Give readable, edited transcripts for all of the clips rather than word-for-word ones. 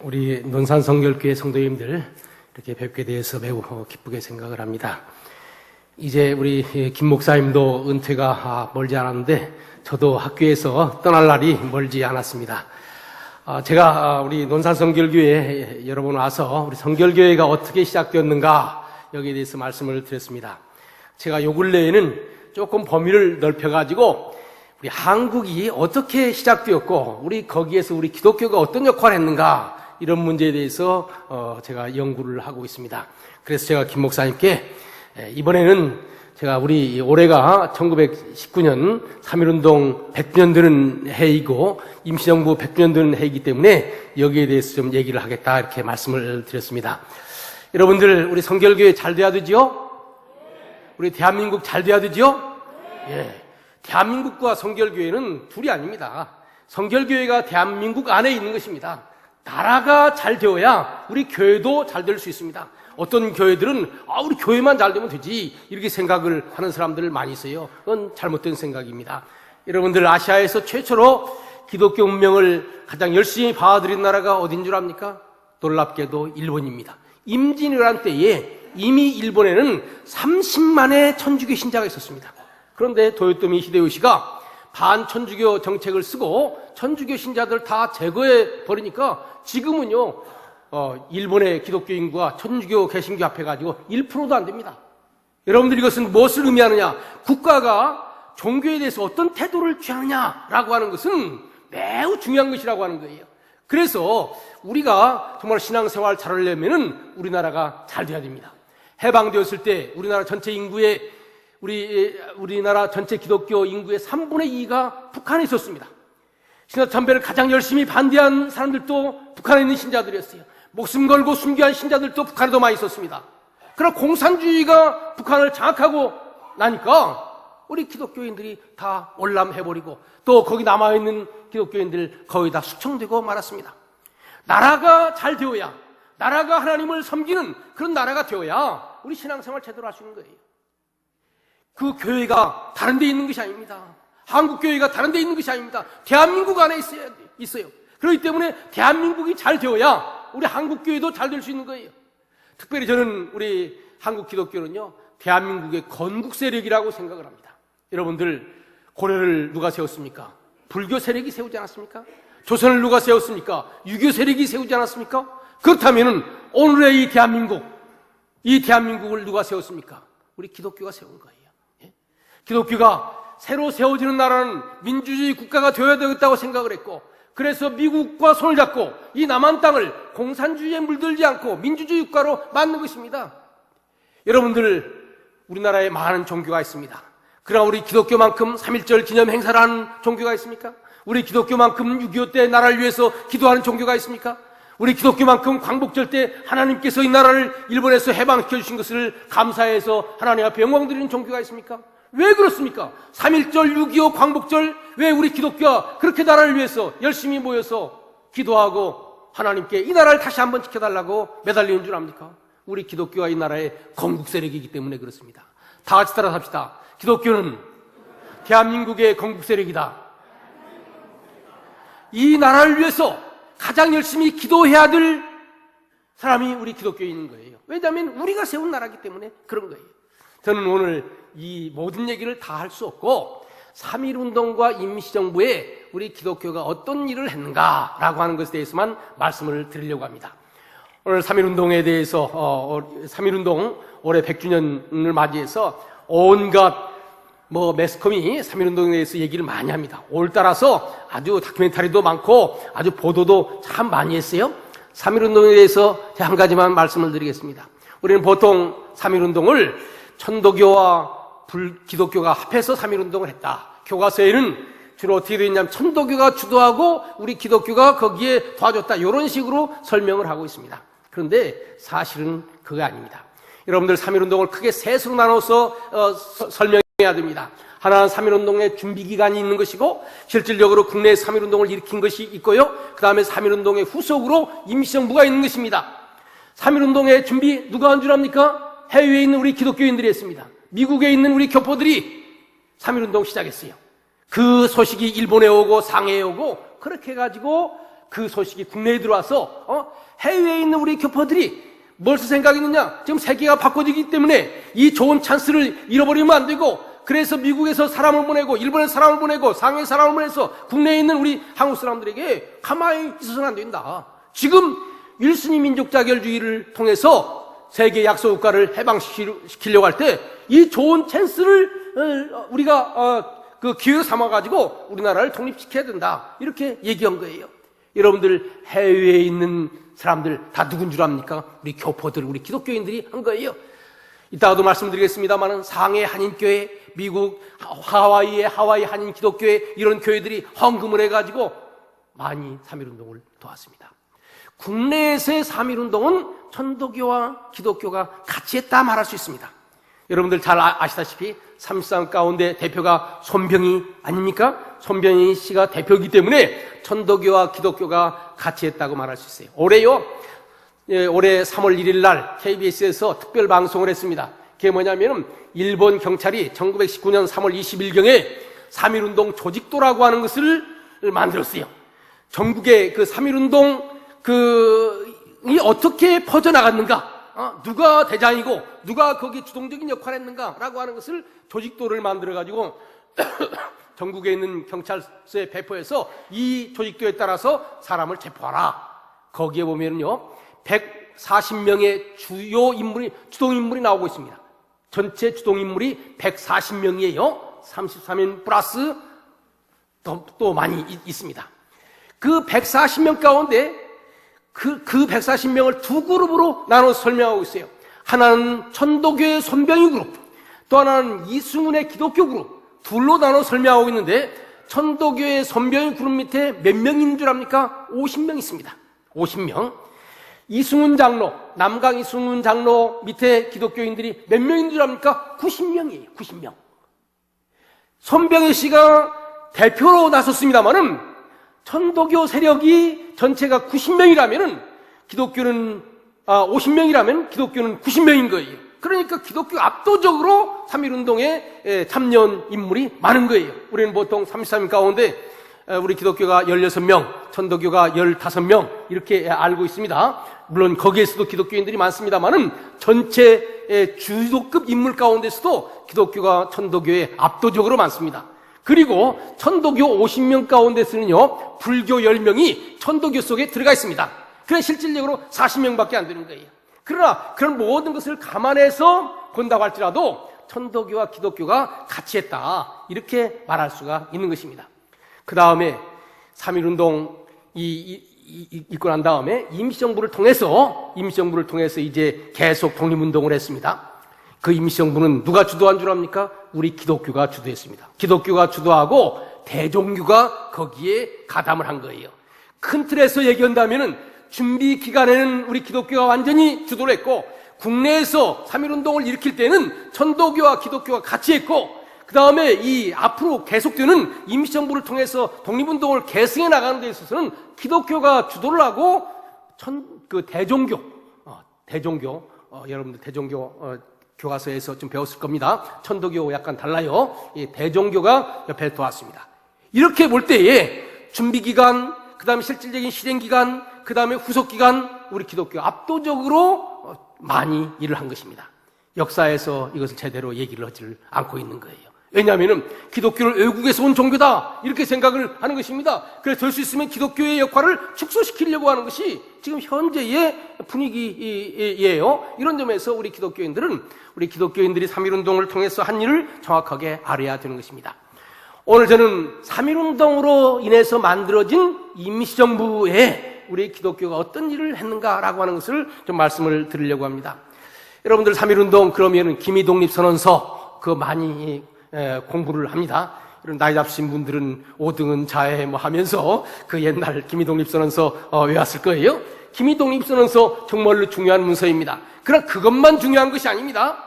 우리 논산성결교회 성도님들 이렇게 뵙게 되어서 매우 기쁘게 생각을 합니다. 이제 우리 김 목사님도 은퇴가 멀지 않았는데 저도 학교에서 떠날 날이 멀지 않았습니다. 제가 우리 논산성결교회에 여러 번 와서 우리 성결교회가 어떻게 시작되었는가 여기에 대해서 말씀을 드렸습니다. 제가 요 근래에는 조금 범위를 넓혀가지고 우리 한국이 어떻게 시작되었고 우리 거기에서 우리 기독교가 어떤 역할을 했는가 이런 문제에 대해서 제가 연구를 하고 있습니다. 그래서 제가 김 목사님께 이번에는 제가 우리 올해가 1919년 3.1운동 100주년 되는 해이고 임시정부 100주년 되는 해이기 때문에 여기에 대해서 좀 얘기를 하겠다 이렇게 말씀을 드렸습니다. 여러분들 우리 성결교회 잘 돼야 되지요? 우리 대한민국 잘 돼야 되지요? 예. 대한민국과 성결교회는 둘이 아닙니다. 성결교회가 대한민국 안에 있는 것입니다. 나라가 잘 되어야 우리 교회도 잘 될 수 있습니다. 어떤 교회들은 우리 교회만 잘 되면 되지 이렇게 생각을 하는 사람들 많이 있어요. 그건 잘못된 생각입니다. 여러분들 아시아에서 최초로 기독교 문명을 가장 열심히 봐드린 나라가 어딘 줄 압니까? 놀랍게도 일본입니다. 임진왜란 때에 이미 일본에는 30만의 천주교 신자가 있었습니다. 그런데 도요토미 히데요시가 반천주교 정책을 쓰고 천주교 신자들 다 제거해 버리니까 지금은요 일본의 기독교 인구가 천주교 개신교 합해가지고 1%도 안 됩니다. 여러분들 이것은 무엇을 의미하느냐? 국가가 종교에 대해서 어떤 태도를 취하느냐라고 하는 것은 매우 중요한 것이라고 하는 거예요. 그래서 우리가 정말 신앙생활 잘하려면은 우리나라가 잘 돼야 됩니다. 해방되었을 때 우리나라 전체 인구의 우리나라 전체 기독교 인구의 3분의 2가 북한에 있었습니다. 신화참배를 가장 열심히 반대한 사람들도 북한에 있는 신자들이었어요. 목숨 걸고 순교한 신자들도 북한에도 많이 있었습니다. 그러나 공산주의가 북한을 장악하고 나니까 우리 기독교인들이 다 월남해버리고 또 거기 남아있는 기독교인들 거의 다 숙청되고 말았습니다. 나라가 잘 되어야, 나라가 하나님을 섬기는 그런 나라가 되어야 우리 신앙생활 제대로 할 수 있는 거예요. 그 교회가 다른 데 있는 것이 아닙니다. 한국 교회가 다른 데 있는 것이 아닙니다. 대한민국 안에 있어요. 그렇기 때문에 대한민국이 잘 되어야 우리 한국 교회도 잘 될 수 있는 거예요. 특별히 저는 우리 한국 기독교는요, 대한민국의 건국 세력이라고 생각을 합니다. 여러분들, 고려를 누가 세웠습니까? 불교 세력이 세우지 않았습니까? 조선을 누가 세웠습니까? 유교 세력이 세우지 않았습니까? 그렇다면은 오늘의 이 대한민국을 누가 세웠습니까? 우리 기독교가 세운 거예요. 기독교가 새로 세워지는 나라는 민주주의 국가가 되어야 되겠다고 생각을 했고, 그래서 미국과 손을 잡고 이 남한 땅을 공산주의에 물들지 않고 민주주의 국가로 만든 것입니다. 여러분들, 우리나라에 많은 종교가 있습니다. 그러나 우리 기독교만큼 3.1절 기념 행사를 하는 종교가 있습니까? 우리 기독교만큼 6.25 때 나라를 위해서 기도하는 종교가 있습니까? 우리 기독교만큼 광복절 때 하나님께서 이 나라를 일본에서 해방시켜 주신 것을 감사해서 하나님 앞에 영광 드리는 종교가 있습니까? 왜 그렇습니까? 3.1절, 6.25 광복절, 왜 우리 기독교가 그렇게 나라를 위해서 열심히 모여서 기도하고 하나님께 이 나라를 다시 한번 지켜달라고 매달리는 줄 압니까? 우리 기독교가 이 나라의 건국 세력이기 때문에 그렇습니다. 다 같이 따라 합시다. 기독교는 대한민국의 건국 세력이다. 이 나라를 위해서 가장 열심히 기도해야 될 사람이 우리 기독교인인 거예요. 왜냐하면 우리가 세운 나라이기 때문에 그런 거예요. 저는 오늘 이 모든 얘기를 다 할 수 없고 3.1운동과 임시정부에 우리 기독교가 어떤 일을 했는가라고 하는 것에 대해서만 말씀을 드리려고 합니다. 오늘 3.1운동에 대해서 3.1운동 올해 100주년을 맞이해서 온갖 매스컴이 3.1운동에 대해서 얘기를 많이 합니다. 올 따라서 아주 다큐멘터리도 많고 아주 보도도 참 많이 했어요. 3.1운동에 대해서 한 가지만 말씀을 드리겠습니다. 우리는 보통 3.1운동을 천도교와 불기독교가 합해서 3.1운동을 했다. 교과서에는 주로 어떻게 되어 있냐면 천도교가 주도하고 우리 기독교가 거기에 도와줬다. 이런 식으로 설명을 하고 있습니다. 그런데 사실은 그게 아닙니다. 여러분들 3.1운동을 크게 셋으로 나눠서 설명해야 됩니다. 하나는 3.1운동의 준비기간이 있는 것이고 실질적으로 국내에 3.1운동을 일으킨 것이 있고요. 그 다음에 3.1운동의 후속으로 임시정부가 있는 것입니다. 3.1운동의 준비 누가 한 줄 압니까? 해외에 있는 우리 기독교인들이 했습니다. 미국에 있는 우리 교포들이 3.1운동 시작했어요. 그 소식이 일본에 오고 상해에 오고 그렇게 해가지고 그 소식이 국내에 들어와서 해외에 있는 우리 교포들이 뭘 생각했느냐? 지금 세계가 바꿔지기 때문에 이 좋은 찬스를 잃어버리면 안 되고, 그래서 미국에서 사람을 보내고 일본에서 사람을 보내고 상해에 사람을 보내서 국내에 있는 우리 한국 사람들에게 가만히 있어서는 안 된다. 지금 1순위 민족 자결주의를 통해서 세계 약소 국가를 해방시키려고 할 때 이 좋은 찬스를 우리가 그 기회 삼아가지고 우리나라를 독립시켜야 된다. 이렇게 얘기한 거예요. 여러분들 해외에 있는 사람들 다 누군 줄 압니까? 우리 교포들, 우리 기독교인들이 한 거예요. 이따가도 말씀드리겠습니다만은 상해 한인교회, 미국 하와이의 하와이 한인 기독교회, 이런 교회들이 헌금을 해가지고 많이 3.1운동을 도왔습니다. 국내에서의 3.1운동은 천도교와 기독교가 같이 했다 말할 수 있습니다. 여러분들 잘 아시다시피 3.13 가운데 대표가 손병희 아닙니까? 손병희 씨가 대표이기 때문에 천도교와 기독교가 같이 했다고 말할 수 있어요. 올해 3월 1일 날 KBS에서 특별 방송을 했습니다. 그게 뭐냐면은 일본 경찰이 1919년 3월 20일경에 3.1운동 조직도라고 하는 것을 만들었어요. 전국에 그 3.1운동 이 어떻게 퍼져나갔는가, 누가 대장이고 누가 거기 주동적인 역할을 했는가라고 하는 것을 조직도를 만들어가지고 전국에 있는 경찰서에 배포해서 이 조직도에 따라서 사람을 체포하라. 거기에 보면요 140명의 주요 인물이, 주동인물이 나오고 있습니다. 전체 주동인물이 140명이에요. 33인 플러스 또 많이 있습니다. 그 140명 가운데 그 140명을 두 그룹으로 나눠 설명하고 있어요. 하나는 천도교의 손병희 그룹, 또 하나는 이승훈의 기독교 그룹, 둘로 나눠 설명하고 있는데, 천도교의 손병희 그룹 밑에 몇 명 있는 줄 압니까? 50명 있습니다. 50명. 이승훈 장로, 남강 이승훈 장로 밑에 기독교인들이 몇 명인 줄 압니까? 90명이에요. 90명. 손병희 씨가 대표로 나섰습니다만은 천도교 세력이 전체가 90명이라면은 기독교는 50명이라면 기독교는 90명인 거예요. 그러니까 기독교 압도적으로 3.1운동에 참여한 인물이 많은 거예요. 우리는 보통 33인 가운데 우리 기독교가 16명, 천도교가 15명 이렇게 알고 있습니다. 물론 거기에서도 기독교인들이 많습니다만은 전체 주도급 인물 가운데서도 기독교가 천도교에 압도적으로 많습니다. 그리고 천도교 50명 가운데서는요 불교 10명이 천도교 속에 들어가 있습니다. 그냥 실질적으로 40명밖에 안 되는 거예요. 그러나 그런 모든 것을 감안해서 본다고 할지라도 천도교와 기독교가 같이 했다, 이렇게 말할 수가 있는 것입니다. 그 다음에 3.1운동 있고 난 다음에 임시정부를 통해서 이제 계속 독립운동을 했습니다. 그 임시정부는 누가 주도한 줄 압니까? 우리 기독교가 주도했습니다. 기독교가 주도하고 대종교가 거기에 가담을 한 거예요. 큰 틀에서 얘기한다면은 준비 기간에는 우리 기독교가 완전히 주도를 했고, 국내에서 3.1운동을 일으킬 때는 천도교와 기독교가 같이 했고, 그 다음에 이 앞으로 계속되는 임시정부를 통해서 독립운동을 계승해 나가는 데 있어서는 기독교가 주도를 하고 대종교, 여러분들 대종교 교과서에서 좀 배웠을 겁니다. 천도교 약간 달라요. 이 대종교가 옆에 도왔습니다. 이렇게 볼 때에 준비기간, 그 다음에 실질적인 실행기간, 그 다음에 후속기간, 우리 기독교 압도적으로 많이 일을 한 것입니다. 역사에서 이것을 제대로 얘기를 하지 않고 있는 거예요. 왜냐하면 기독교를 외국에서 온 종교다, 이렇게 생각을 하는 것입니다. 그래서 될 수 있으면 기독교의 역할을 축소시키려고 하는 것이 지금 현재의 분위기예요. 이런 점에서 우리 기독교인들이 3.1운동을 통해서 한 일을 정확하게 알아야 되는 것입니다. 오늘 저는 3.1운동으로 인해서 만들어진 임시정부에 우리 기독교가 어떤 일을 했는가라고 하는 것을 좀 말씀을 드리려고 합니다. 여러분들 3.1운동 그러면은 기미독립선언서 많이 공부를 합니다. 이런 나이 잡수신 분들은 5등은 자해 하면서 그 옛날 기미독립선언서 외웠을 거예요. 기미독립선언서 정말로 중요한 문서입니다. 그러나 그것만 중요한 것이 아닙니다.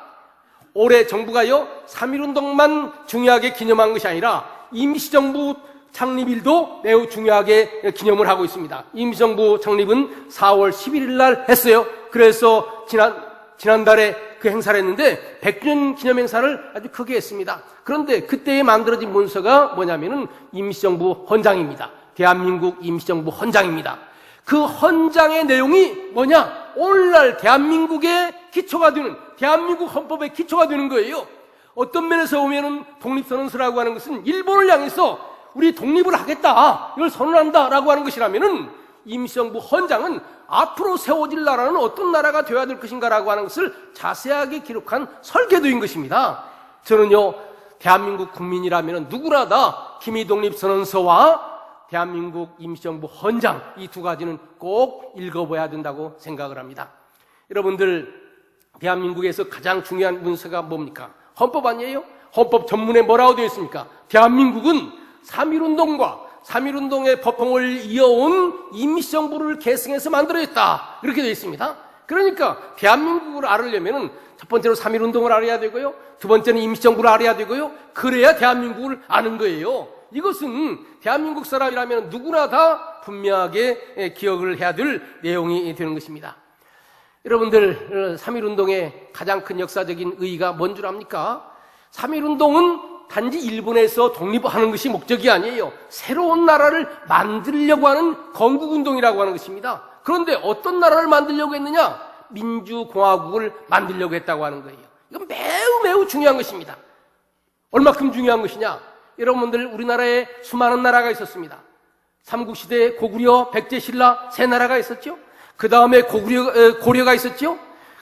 올해 정부가요 3.1운동만 중요하게 기념한 것이 아니라 임시정부 창립일도 매우 중요하게 기념을 하고 있습니다. 임시정부 창립은 4월 11일 날 했어요. 그래서 지난달에 그 행사를 했는데 100주년 기념 행사를 아주 크게 했습니다. 그런데 그때에 만들어진 문서가 뭐냐면은 임시정부 헌장입니다. 대한민국 임시정부 헌장입니다. 그 헌장의 내용이 뭐냐? 오늘날 대한민국의 기초가 되는, 대한민국 헌법의 기초가 되는 거예요. 어떤 면에서 보면은 독립선언서라고 하는 것은 일본을 향해서 우리 독립을 하겠다, 이걸 선언한다라고 하는 것이라면은 임시정부 헌장은 앞으로 세워질 나라는 어떤 나라가 되어야 될 것인가라고 하는 것을 자세하게 기록한 설계도인 것입니다. 저는요, 대한민국 국민이라면 누구나 다 기미독립선언서와 대한민국 임시정부 헌장, 이 두 가지는 꼭 읽어봐야 된다고 생각을 합니다. 여러분들, 대한민국에서 가장 중요한 문서가 뭡니까? 헌법 아니에요? 헌법 전문에 뭐라고 되어 있습니까? 대한민국은 3.1운동과 3.1운동의 법통을 이어온 임시정부를 계승해서 만들어졌다, 이렇게 되어 있습니다. 그러니까 대한민국을 알으려면 첫 번째로 3.1운동을 알아야 되고요, 두 번째는 임시정부를 알아야 되고요, 그래야 대한민국을 아는 거예요. 이것은 대한민국 사람이라면 누구나 다 분명하게 기억을 해야 될 내용이 되는 것입니다. 여러분들, 3.1운동의 가장 큰 역사적인 의의가 뭔 줄 압니까? 3.1운동은 단지 일본에서 독립하는 것이 목적이 아니에요. 새로운 나라를 만들려고 하는 건국운동이라고 하는 것입니다. 그런데 어떤 나라를 만들려고 했느냐? 민주공화국을 만들려고 했다고 하는 거예요. 이건 매우 중요한 것입니다. 얼마큼 중요한 것이냐? 여러분들, 우리나라에 수많은 나라가 있었습니다. 삼국시대에 고구려, 백제, 신라 세 나라가 있었죠. 그 다음에 고려가 있었죠.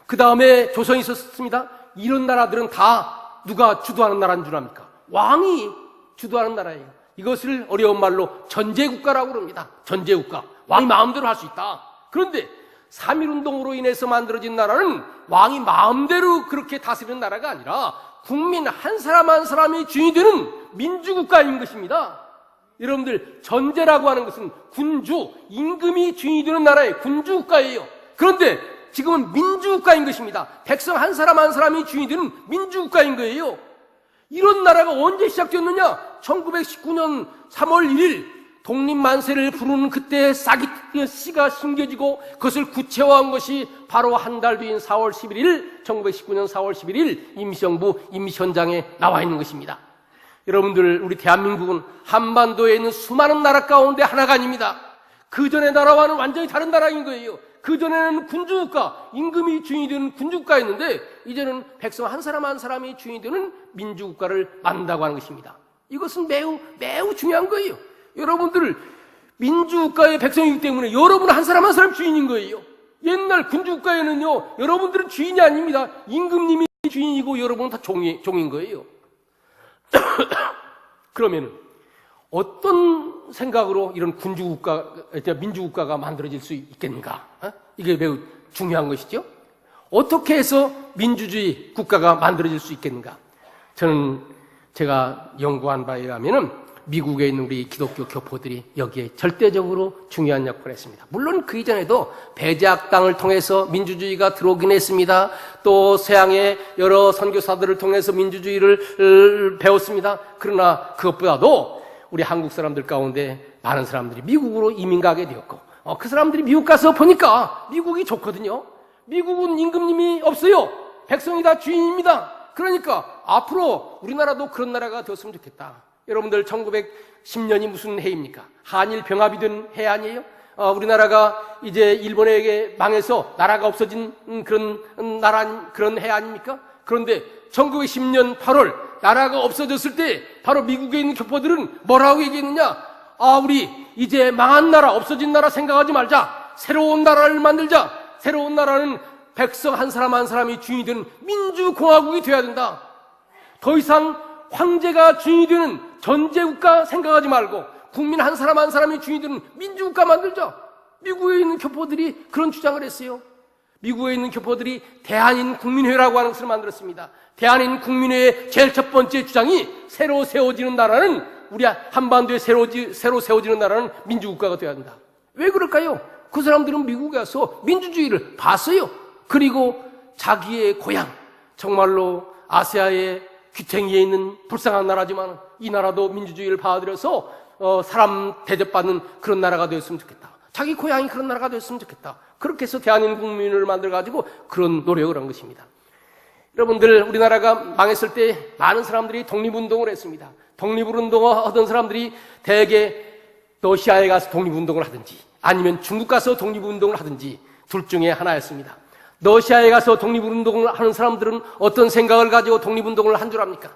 그 다음에 조선이 있었습니다. 이런 나라들은 다 누가 주도하는 나라인 줄 압니까? 왕이 주도하는 나라예요. 이것을 어려운 말로 전제국가라고 그럽니다. 전제국가. 왕이 마음대로 할 수 있다. 그런데 3.1운동으로 인해서 만들어진 나라는 왕이 마음대로 그렇게 다스리는 나라가 아니라 국민 한 사람 한 사람이 주인이 되는 민주국가인 것입니다. 여러분들, 전제라고 하는 것은 군주, 임금이 주인이 되는 나라의 군주국가예요. 그런데 지금은 민주국가인 것입니다. 백성 한 사람 한 사람이 주인이 되는 민주국가인 거예요. 이런 나라가 언제 시작됐느냐? 1919년 3월 1일 독립만세를 부르는 그때 씨가 심겨지고 그것을 구체화한 것이 바로 한 달 뒤인 4월 11일, 1919년 4월 11일 임시정부 임시헌장에 나와 있는 것입니다. 여러분들, 우리 대한민국은 한반도에 있는 수많은 나라 가운데 하나가 아닙니다. 그 전의 나라와는 완전히 다른 나라인 거예요. 그 전에는 군주국가, 임금이 주인이 되는 군주국가였는데 이제는 백성 한 사람 한 사람이 주인이 되는 민주국가를 만든다고 하는 것입니다. 이것은 매우 중요한 거예요. 여러분들, 민주국가의 백성이기 때문에 여러분 한 사람 한 사람 주인인 거예요. 옛날 군주국가에는요, 여러분들은 주인이 아닙니다. 임금님이 주인이고 여러분은 다 종인 거예요. 그러면 어떤 생각으로 이런 민주국가가 만들어질 수 있겠는가? 이게 매우 중요한 것이죠. 어떻게 해서 민주주의 국가가 만들어질 수 있겠는가? 저는 제가 연구한 바에 의하면은 미국에 있는 우리 기독교 교포들이 여기에 절대적으로 중요한 역할을 했습니다. 물론 그 이전에도 배제학당을 통해서 민주주의가 들어오긴 했습니다. 또 서양의 여러 선교사들을 통해서 민주주의를 배웠습니다. 그러나 그것보다도 우리 한국 사람들 가운데 많은 사람들이 미국으로 이민 가게 되었고, 그 사람들이 미국 가서 보니까 미국이 좋거든요. 미국은 임금님이 없어요. 백성이 다 주인입니다. 그러니까 앞으로 우리나라도 그런 나라가 되었으면 좋겠다. 여러분들, 1910년이 무슨 해입니까? 한일 병합이 된 해 아니에요? 우리나라가 이제 일본에게 망해서 나라가 없어진 그런 해 아닙니까? 그런데 1910년 8월 나라가 없어졌을 때 바로 미국에 있는 교포들은 뭐라고 얘기했느냐? 우리 이제 망한 나라, 없어진 나라 생각하지 말자. 새로운 나라를 만들자. 새로운 나라는 백성 한 사람 한 사람이 주인이 되는 민주공화국이 되어야 된다. 더 이상 황제가 주인이 되는 전제국가 생각하지 말고 국민 한 사람 한 사람이 주인이 되는 민주국가 만들자. 미국에 있는 교포들이 그런 주장을 했어요. 미국에 있는 교포들이 대한인국민회라고 하는 것을 만들었습니다. 대한인국민회의 제일 첫 번째 주장이 새로 세워지는 나라는, 우리 한반도에 새로 세워지는 나라는 민주국가가 되어야 한다. 왜 그럴까요? 그 사람들은 미국에 와서 민주주의를 봤어요. 그리고 자기의 고향, 정말로 아시아의 귀퉁이에 있는 불쌍한 나라지만 이 나라도 민주주의를 받아들여서 사람 대접받는 그런 나라가 되었으면 좋겠다. 자기 고향이 그런 나라가 되었으면 좋겠다. 그렇게 해서 대한민국민을 만들어가지고 그런 노력을 한 것입니다. 여러분들, 우리나라가 망했을 때 많은 사람들이 독립운동을 했습니다. 독립운동을 하던 사람들이 대개 러시아에 가서 독립운동을 하든지 아니면 중국 가서 독립운동을 하든지 둘 중에 하나였습니다. 러시아에 가서 독립운동을 하는 사람들은 어떤 생각을 가지고 독립운동을 한 줄 압니까?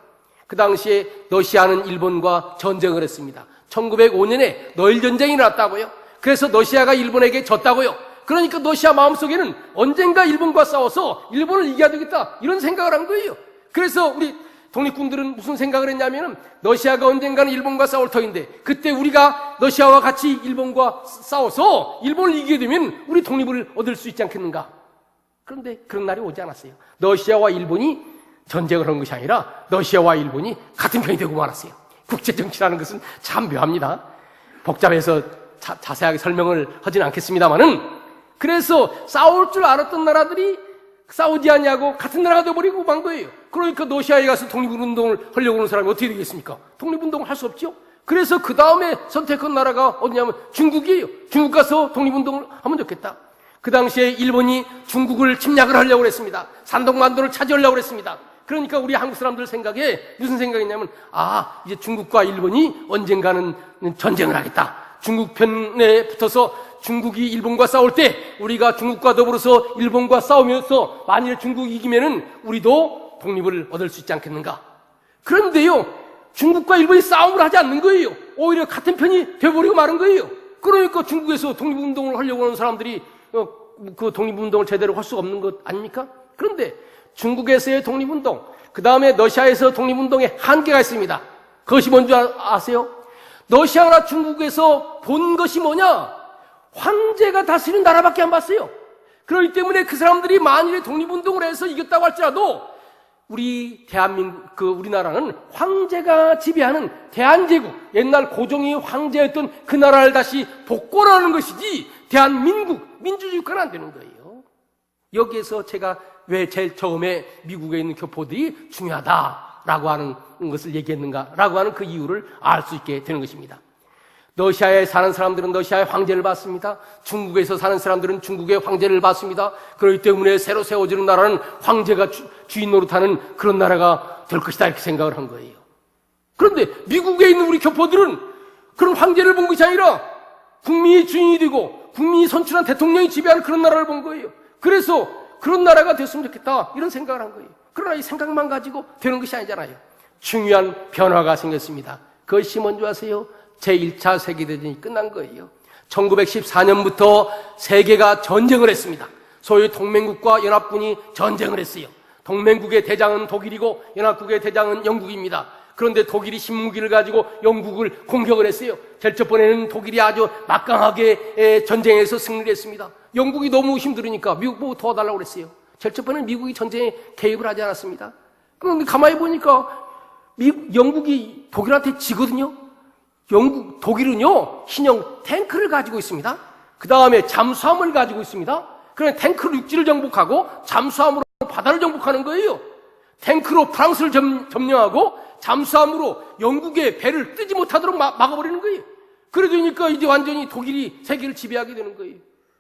그 당시에 러시아는 일본과 전쟁을 했습니다. 1905년에 러일전쟁이 났다고요. 그래서 러시아가 일본에게 졌다고요. 그러니까 러시아 마음속에는 언젠가 일본과 싸워서 일본을 이겨야 되겠다 이런 생각을 한 거예요. 그래서 우리 독립군들은 무슨 생각을 했냐면은 러시아가 언젠가는 일본과 싸울 터인데 그때 우리가 러시아와 같이 일본과 싸워서 일본을 이기게 되면 우리 독립을 얻을 수 있지 않겠는가. 그런데 그런 날이 오지 않았어요. 러시아와 일본이 전쟁을 한 것이 아니라 러시아와 일본이 같은 편이 되고 말았어요. 국제정치라는 것은 참 묘합니다. 복잡해서 자세하게 설명을 하진 않겠습니다만은 그래서 싸울 줄 알았던 나라들이 싸우지 않냐고 같은 나라가 되어버리고 만 거예요. 그러니까 러시아에 가서 독립운동을 하려고 하는 사람이 어떻게 되겠습니까? 독립운동을 할 수 없죠. 그래서 그 다음에 선택한 나라가 어디냐면 중국이에요. 중국 가서 독립운동을 하면 좋겠다. 그 당시에 일본이 중국을 침략을 하려고 했습니다. 산동만도를 차지하려고 했습니다. 그러니까 우리 한국 사람들 생각에 무슨 생각이냐면 이제 중국과 일본이 언젠가는 전쟁을 하겠다. 중국 편에 붙어서 중국이 일본과 싸울 때 우리가 중국과 더불어서 일본과 싸우면서 만일 중국이 이기면은 우리도 독립을 얻을 수 있지 않겠는가. 그런데요, 중국과 일본이 싸움을 하지 않는 거예요. 오히려 같은 편이 되어버리고 마는 거예요. 그러니까 중국에서 독립운동을 하려고 하는 사람들이 그 독립운동을 제대로 할 수가 없는 것 아닙니까? 그런데 중국에서의 독립운동, 그 다음에 러시아에서 독립운동에 한계가 있습니다. 그것이 뭔지 아세요? 러시아나 중국에서 본 것이 뭐냐? 황제가 다스리는 나라밖에 안 봤어요. 그렇기 때문에 그 사람들이 만일에 독립운동을 해서 이겼다고 할지라도 우리 우리나라는 황제가 지배하는 대한제국, 옛날 고종이 황제였던 그 나라를 다시 복권하는 것이지 대한민국, 민주주의 국가는 안 되는 거예요. 여기에서 제가 왜 제일 처음에 미국에 있는 교포들이 중요하다라고 하는 것을 얘기했는가라고 하는 그 이유를 알 수 있게 되는 것입니다. 러시아에 사는 사람들은 러시아의 황제를 받습니다. 중국에서 사는 사람들은 중국의 황제를 받습니다. 그렇기 때문에 새로 세워지는 나라는 황제가 주인 노릇하는 그런 나라가 될 것이다 이렇게 생각을 한 거예요. 그런데 미국에 있는 우리 교포들은 그런 황제를 본 것이 아니라 국민이 주인이 되고 국민이 선출한 대통령이 지배하는 그런 나라를 본 거예요. 그래서 그런 나라가 됐으면 좋겠다 이런 생각을 한 거예요. 그러나 이 생각만 가지고 되는 것이 아니잖아요. 중요한 변화가 생겼습니다. 그것이 뭔지 아세요? 제1차 세계대전이 끝난 거예요. 1914년부터 세계가 전쟁을 했습니다. 소위 동맹국과 연합군이 전쟁을 했어요. 동맹국의 대장은 독일이고 연합국의 대장은 영국입니다. 그런데 독일이 신무기를 가지고 영국을 공격을 했어요. 제일 첫 번에는 독일이 아주 막강하게 전쟁에서 승리를 했습니다. 영국이 너무 힘들으니까 미국 보고 도와달라고 그랬어요. 제일 첫 번에는 미국이 전쟁에 개입을 하지 않았습니다. 그런데 가만히 보니까 영국이 독일한테 지거든요. 독일은요, 신형 탱크를 가지고 있습니다. 그 다음에 잠수함을 가지고 있습니다. 그러면 탱크로 육지를 정복하고 잠수함으로 바다를 정복하는 거예요. 탱크로 프랑스를 점령하고 잠수함으로 영국의 배를 뜨지 못하도록 막아버리는 거예요. 그러니까 이제 완전히 독일이 세계를 지배하게 되는 거예요.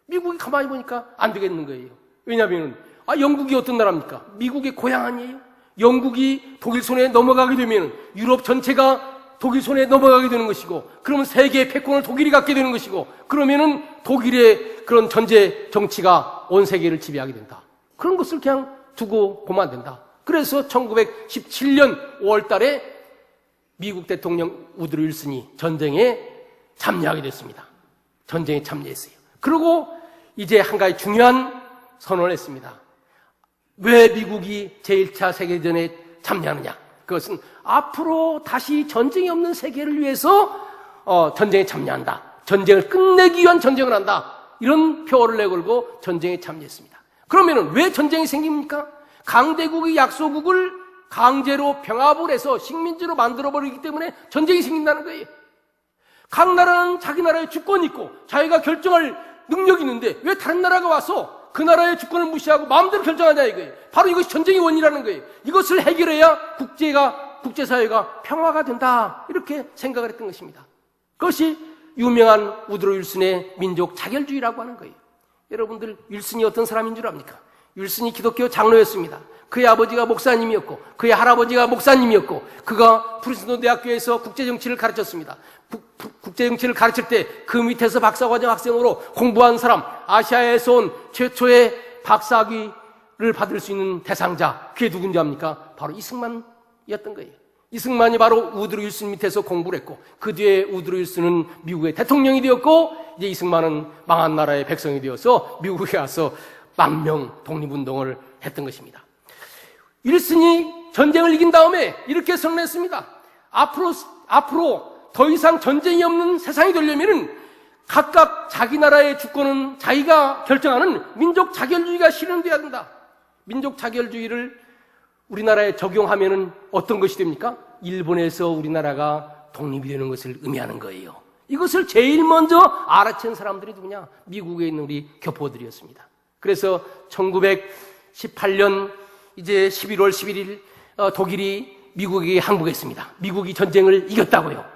미국이 가만히 보니까 안 되겠는 거예요. 왜냐하면 영국이 어떤 나라입니까? 미국의 고향 아니에요? 영국이 독일 손에 넘어가게 되면 유럽 전체가 독일 손에 넘어가게 되는 것이고, 그러면 세계의 패권을 독일이 갖게 되는 것이고, 그러면은 독일의 그런 전제 정치가 온 세계를 지배하게 된다. 그런 것을 그냥 두고 보면 안 된다. 그래서 1917년 5월 달에 미국 대통령 우드로 윌슨이 전쟁에 참여하게 됐습니다. 전쟁에 참여했어요. 그리고 이제 한 가지 중요한 선언을 했습니다. 왜 미국이 제1차 세계대전에 참여하느냐? 그것은 앞으로 다시 전쟁이 없는 세계를 위해서 전쟁에 참여한다. 전쟁을 끝내기 위한 전쟁을 한다. 이런 표어를 내걸고 전쟁에 참여했습니다. 그러면은 왜 전쟁이 생깁니까? 강대국의 약소국을 강제로 병합을 해서 식민지로 만들어버리기 때문에 전쟁이 생긴다는 거예요. 각 나라는 자기 나라의 주권이 있고 자기가 결정할 능력이 있는데 왜 다른 나라가 와서 그 나라의 주권을 무시하고 마음대로 결정하냐 이거예요. 바로 이것이 전쟁의 원인이라는 거예요. 이것을 해결해야 국제사회가 평화가 된다. 이렇게 생각을 했던 것입니다. 그것이 유명한 우드로 윌슨의 민족 자결주의라고 하는 거예요. 여러분들 윌슨이 어떤 사람인 줄 압니까? 율슨이 기독교 장로였습니다. 그의 아버지가 목사님이었고 그의 할아버지가 목사님이었고 그가 프린스턴 대학교에서 국제정치를 가르쳤습니다. 국제정치를 가르칠 때 그 밑에서 박사과정 학생으로 공부한 사람, 아시아에서 온 최초의 박사학위를 받을 수 있는 대상자, 그게 누군지 압니까? 바로 이승만이었던 거예요. 이승만이 바로 우드로 윌슨 밑에서 공부를 했고 그 뒤에 우드로 윌슨은 미국의 대통령이 되었고 이제 이승만은 망한 나라의 백성이 되어서 미국에 와서 망명 독립운동을 했던 것입니다. 윌슨이 전쟁을 이긴 다음에 이렇게 선언했습니다. 앞으로 더 이상 전쟁이 없는 세상이 되려면은 각각 자기 나라의 주권은 자기가 결정하는 민족 자결주의가 실현돼야 된다. 민족 자결주의를 우리나라에 적용하면은 어떤 것이 됩니까? 일본에서 우리나라가 독립이 되는 것을 의미하는 거예요. 이것을 제일 먼저 알아챈 사람들이 누구냐? 미국에 있는 우리 교포들이었습니다. 그래서 1918년 이제 11월 11일 독일이 미국에게 항복했습니다. 미국이 전쟁을 이겼다고요.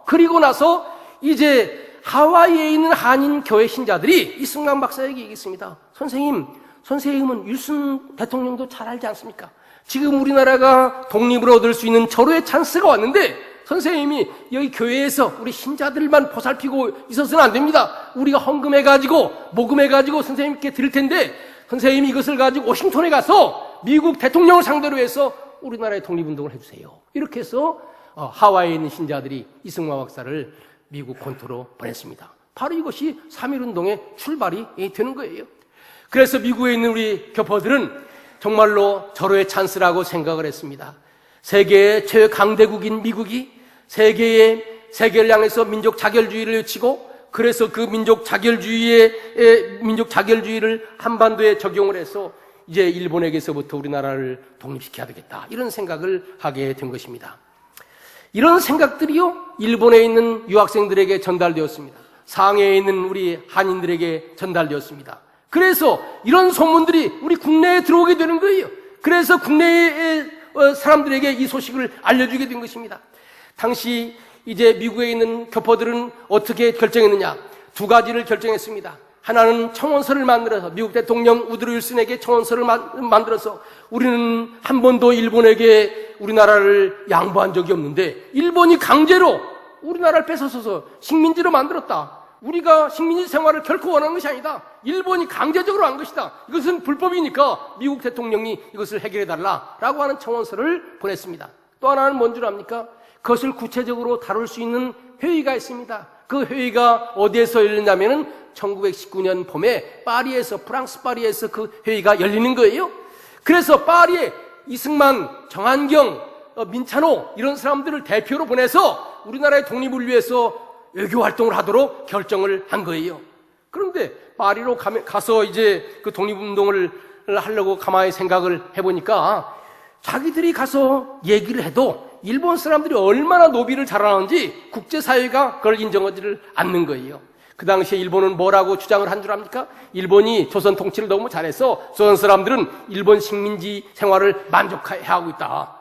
그리고 나서 이제 하와이에 있는 한인 교회 신자들이 이승만 박사에게 얘기했습니다. 선생님은 윌슨 대통령도 잘 알지 않습니까? 지금 우리나라가 독립을 얻을 수 있는 절호의 찬스가 왔는데 선생님이 여기 교회에서 우리 신자들만 보살피고 있어서는 안 됩니다. 우리가 헌금해가지고 모금해가지고 선생님께 드릴 텐데 선생님이 이것을 가지고 워싱턴에 가서 미국 대통령을 상대로 해서 우리나라의 독립운동을 해주세요. 이렇게 해서 하와이에 있는 신자들이 이승만 박사를 미국 본토로 보냈습니다. 바로 이것이 3.1운동의 출발이 되는 거예요. 그래서 미국에 있는 우리 교포들은 정말로 절호의 찬스라고 생각을 했습니다. 세계의 최강대국인 미국이 세계를 향해서 민족 자결주의를 외치고 그래서 그 민족 자결주의를 한반도에 적용을 해서 이제 일본에게서부터 우리나라를 독립시켜야 되겠다. 이런 생각을 하게 된 것입니다. 이런 생각들이요, 일본에 있는 유학생들에게 전달되었습니다. 상해에 있는 우리 한인들에게 전달되었습니다. 그래서 이런 소문들이 우리 국내에 들어오게 되는 거예요. 그래서 국내의 사람들에게 이 소식을 알려주게 된 것입니다. 당시 이제 미국에 있는 교포들은 어떻게 결정했느냐? 두 가지를 결정했습니다. 하나는 청원서를 만들어서 미국 대통령 우드로 윌슨에게 청원서를 만들어서 우리는 한 번도 일본에게 우리나라를 양보한 적이 없는데 일본이 강제로 우리나라를 뺏어서서 식민지로 만들었다. 우리가 식민지 생활을 결코 원하는 것이 아니다. 일본이 강제적으로 한 것이다. 이것은 불법이니까 미국 대통령이 이것을 해결해달라라고 하는 청원서를 보냈습니다. 또 하나는 뭔 줄 압니까? 그것을 구체적으로 다룰 수 있는 회의가 있습니다. 그 회의가 어디에서 열렸냐면은 1919년 봄에 프랑스 파리에서 그 회의가 열리는 거예요. 그래서 파리에 이승만, 정한경, 민찬호 이런 사람들을 대표로 보내서 우리나라의 독립을 위해서 외교 활동을 하도록 결정을 한 거예요. 그런데 파리로 가서 이제 그 독립운동을 하려고 가만히 생각을 해보니까 자기들이 가서 얘기를 해도 일본 사람들이 얼마나 노비를 잘하는지 국제사회가 그걸 인정하지를 않는 거예요. 그 당시에 일본은 뭐라고 주장을 한 줄 압니까? 일본이 조선 통치를 너무 잘해서 조선 사람들은 일본 식민지 생활을 만족해하고 있다.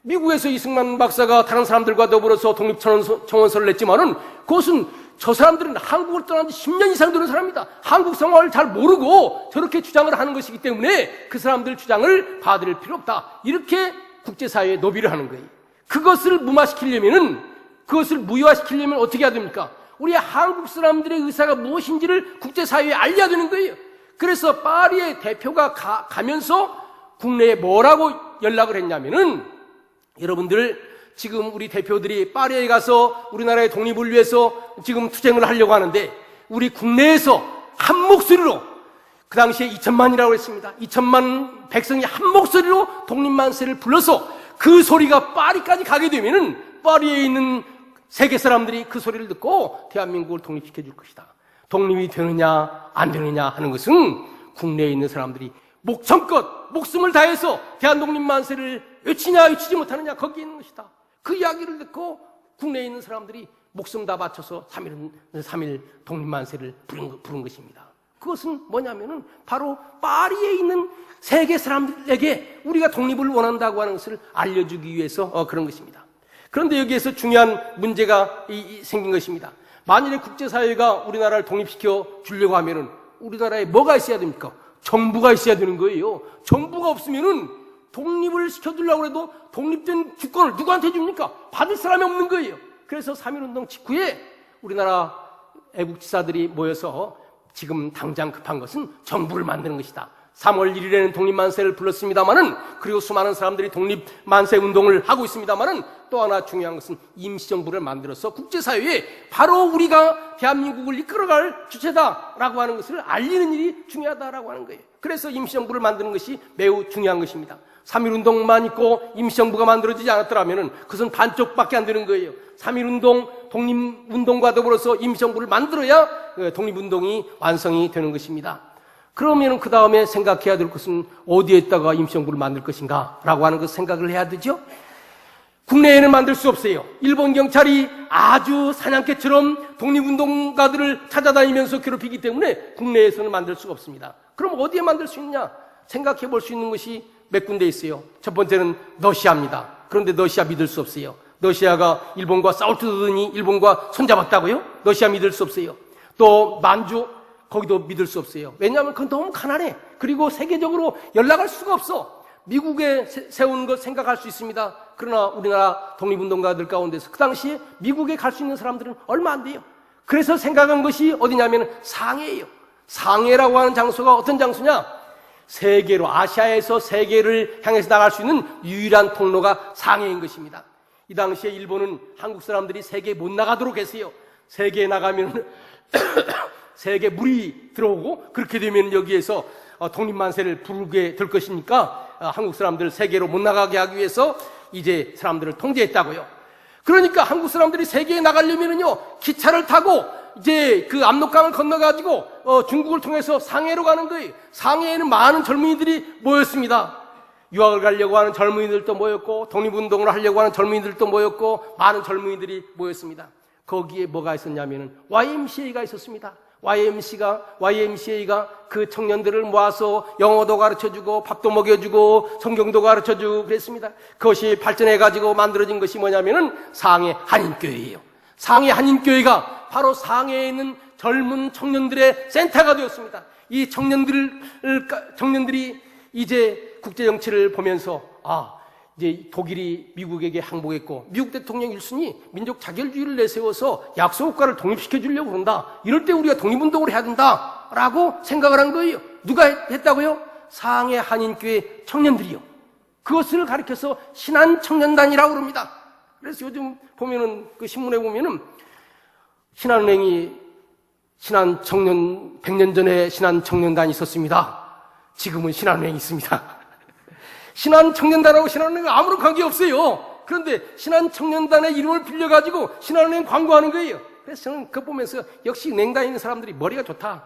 미국에서 이승만 박사가 다른 사람들과 더불어서 독립청원서를 냈지만은 그것은 저 사람들은 한국을 떠난 지 10년 이상 되는 사람이다. 한국 생활을 잘 모르고 저렇게 주장을 하는 것이기 때문에 그 사람들 주장을 받아들일 필요 없다. 이렇게 국제사회에 노비를 하는 거예요. 그것을 무효화시키려면 어떻게 해야 됩니까? 우리 한국 사람들의 의사가 무엇인지를 국제사회에 알려야 되는 거예요. 그래서 파리의 대표가 가면서 국내에 뭐라고 연락을 했냐면은 여러분들 지금 우리 대표들이 파리에 가서 우리나라의 독립을 위해서 지금 투쟁을 하려고 하는데 우리 국내에서 한 목소리로 그 당시에 2천만이라고 했습니다. 2천만 백성이 한 목소리로 독립만세를 불러서 그 소리가 파리까지 가게 되면은 파리에 있는 세계 사람들이 그 소리를 듣고 대한민국을 독립시켜 줄 것이다. 독립이 되느냐 안 되느냐 하는 것은 국내에 있는 사람들이 목청껏 목숨을 다해서 대한독립만세를 외치냐 외치지 못하느냐 거기에 있는 것이다. 그 이야기를 듣고 국내에 있는 사람들이 목숨 다 바쳐서 3.1 독립만세를 부른 것입니다. 그것은 뭐냐면은 바로 파리에 있는 세계 사람들에게 우리가 독립을 원한다고 하는 것을 알려주기 위해서 그런 것입니다. 그런데 여기에서 중요한 문제가 생긴 것입니다. 만일에 국제사회가 우리나라를 독립시켜 주려고 하면은 우리나라에 뭐가 있어야 됩니까? 정부가 있어야 되는 거예요. 정부가 없으면은 독립을 시켜주려고 해도 독립된 주권을 누구한테 줍니까? 받을 사람이 없는 거예요. 그래서 3.1운동 직후에 우리나라 애국지사들이 모여서 지금 당장 급한 것은 정부를 만드는 것이다. 3월 1일에는 독립만세를 불렀습니다마는, 그리고 수많은 사람들이 독립만세 운동을 하고 있습니다마는, 또 하나 중요한 것은 임시정부를 만들어서 국제사회에 바로 우리가 대한민국을 이끌어갈 주체다라고 하는 것을 알리는 일이 중요하다라고 하는 거예요. 그래서 임시정부를 만드는 것이 매우 중요한 것입니다. 3.1운동만 있고 임시정부가 만들어지지 않았더라면 그것은 반쪽밖에 안 되는 거예요. 3.1운동, 독립운동과 더불어서 임시정부를 만들어야 독립운동이 완성이 되는 것입니다. 그러면 그 다음에 생각해야 될 것은 어디에다가 임시정부를 만들 것인가 라고 하는 것 생각을 해야 되죠. 국내에는 만들 수 없어요. 일본 경찰이 아주 사냥개처럼 독립운동가들을 찾아다니면서 괴롭히기 때문에 국내에서는 만들 수가 없습니다. 그럼 어디에 만들 수 있냐? 생각해 볼 수 있는 것이 몇 군데 있어요. 첫 번째는 러시아입니다. 그런데 러시아 믿을 수 없어요. 러시아가 일본과 싸울 듯 하더니 일본과 손잡았다고요? 러시아 믿을 수 없어요. 또 만주, 거기도 믿을 수 없어요. 왜냐하면 그건 너무 가난해. 그리고 세계적으로 연락할 수가 없어. 미국에 세운 것 생각할 수 있습니다. 그러나 우리나라 독립운동가들 가운데서 그 당시에 미국에 갈 수 있는 사람들은 얼마 안 돼요. 그래서 생각한 것이 어디냐면 상해예요. 상해라고 하는 장소가 어떤 장소냐? 세계로, 아시아에서 세계를 향해서 나갈 수 있는 유일한 통로가 상해인 것입니다. 이 당시에 일본은 한국 사람들이 세계에 못 나가도록 했어요. 세계에 나가면 세계 물이 들어오고, 그렇게 되면 여기에서 독립만세를 부르게 될 것이니까 한국 사람들 세계로 못 나가게 하기 위해서 이제 사람들을 통제했다고요. 그러니까 한국 사람들이 세계에 나가려면요, 기차를 타고 이제 그 압록강을 건너가지고 중국을 통해서 상해로 가는 거예요. 상해에는 많은 젊은이들이 모였습니다. 유학을 가려고 하는 젊은이들도 모였고, 독립운동을 하려고 하는 젊은이들도 모였고, 많은 젊은이들이 모였습니다. 거기에 뭐가 있었냐면은 YMCA가 있었습니다. YMCA가 그 청년들을 모아서 영어도 가르쳐주고 밥도 먹여주고 성경도 가르쳐주고 그랬습니다. 그것이 발전해가지고 만들어진 것이 뭐냐면은 상해 한인교회예요. 상해 한인교회가 바로 상해에 있는 젊은 청년들의 센터가 되었습니다. 이 청년들이 이제 국제정치를 보면서 이제 독일이 미국에게 항복했고, 미국 대통령 1순위 민족 자결주의를 내세워서 약소국가를 독립시켜 주려고 그런다. 이럴 때 우리가 독립운동을 해야 된다라고 생각을 한 거예요. 누가 했다고요? 상해 한인교회 청년들이요. 그것을 가리켜서 신한청년단이라고 그럽니다. 그래서 요즘 보면은 그 신문에 보면은 신한은행이 신한청년 100년 전에 신한청년단이 있었습니다. 지금은 신한은행이 있습니다. 신한청년단하고 신한은행은 아무런 관계없어요. 그런데 신한청년단의 이름을 빌려가지고 신한은행 광고하는 거예요. 그래서 저는 그거 보면서 역시 은행단에 있는 사람들이 머리가 좋다.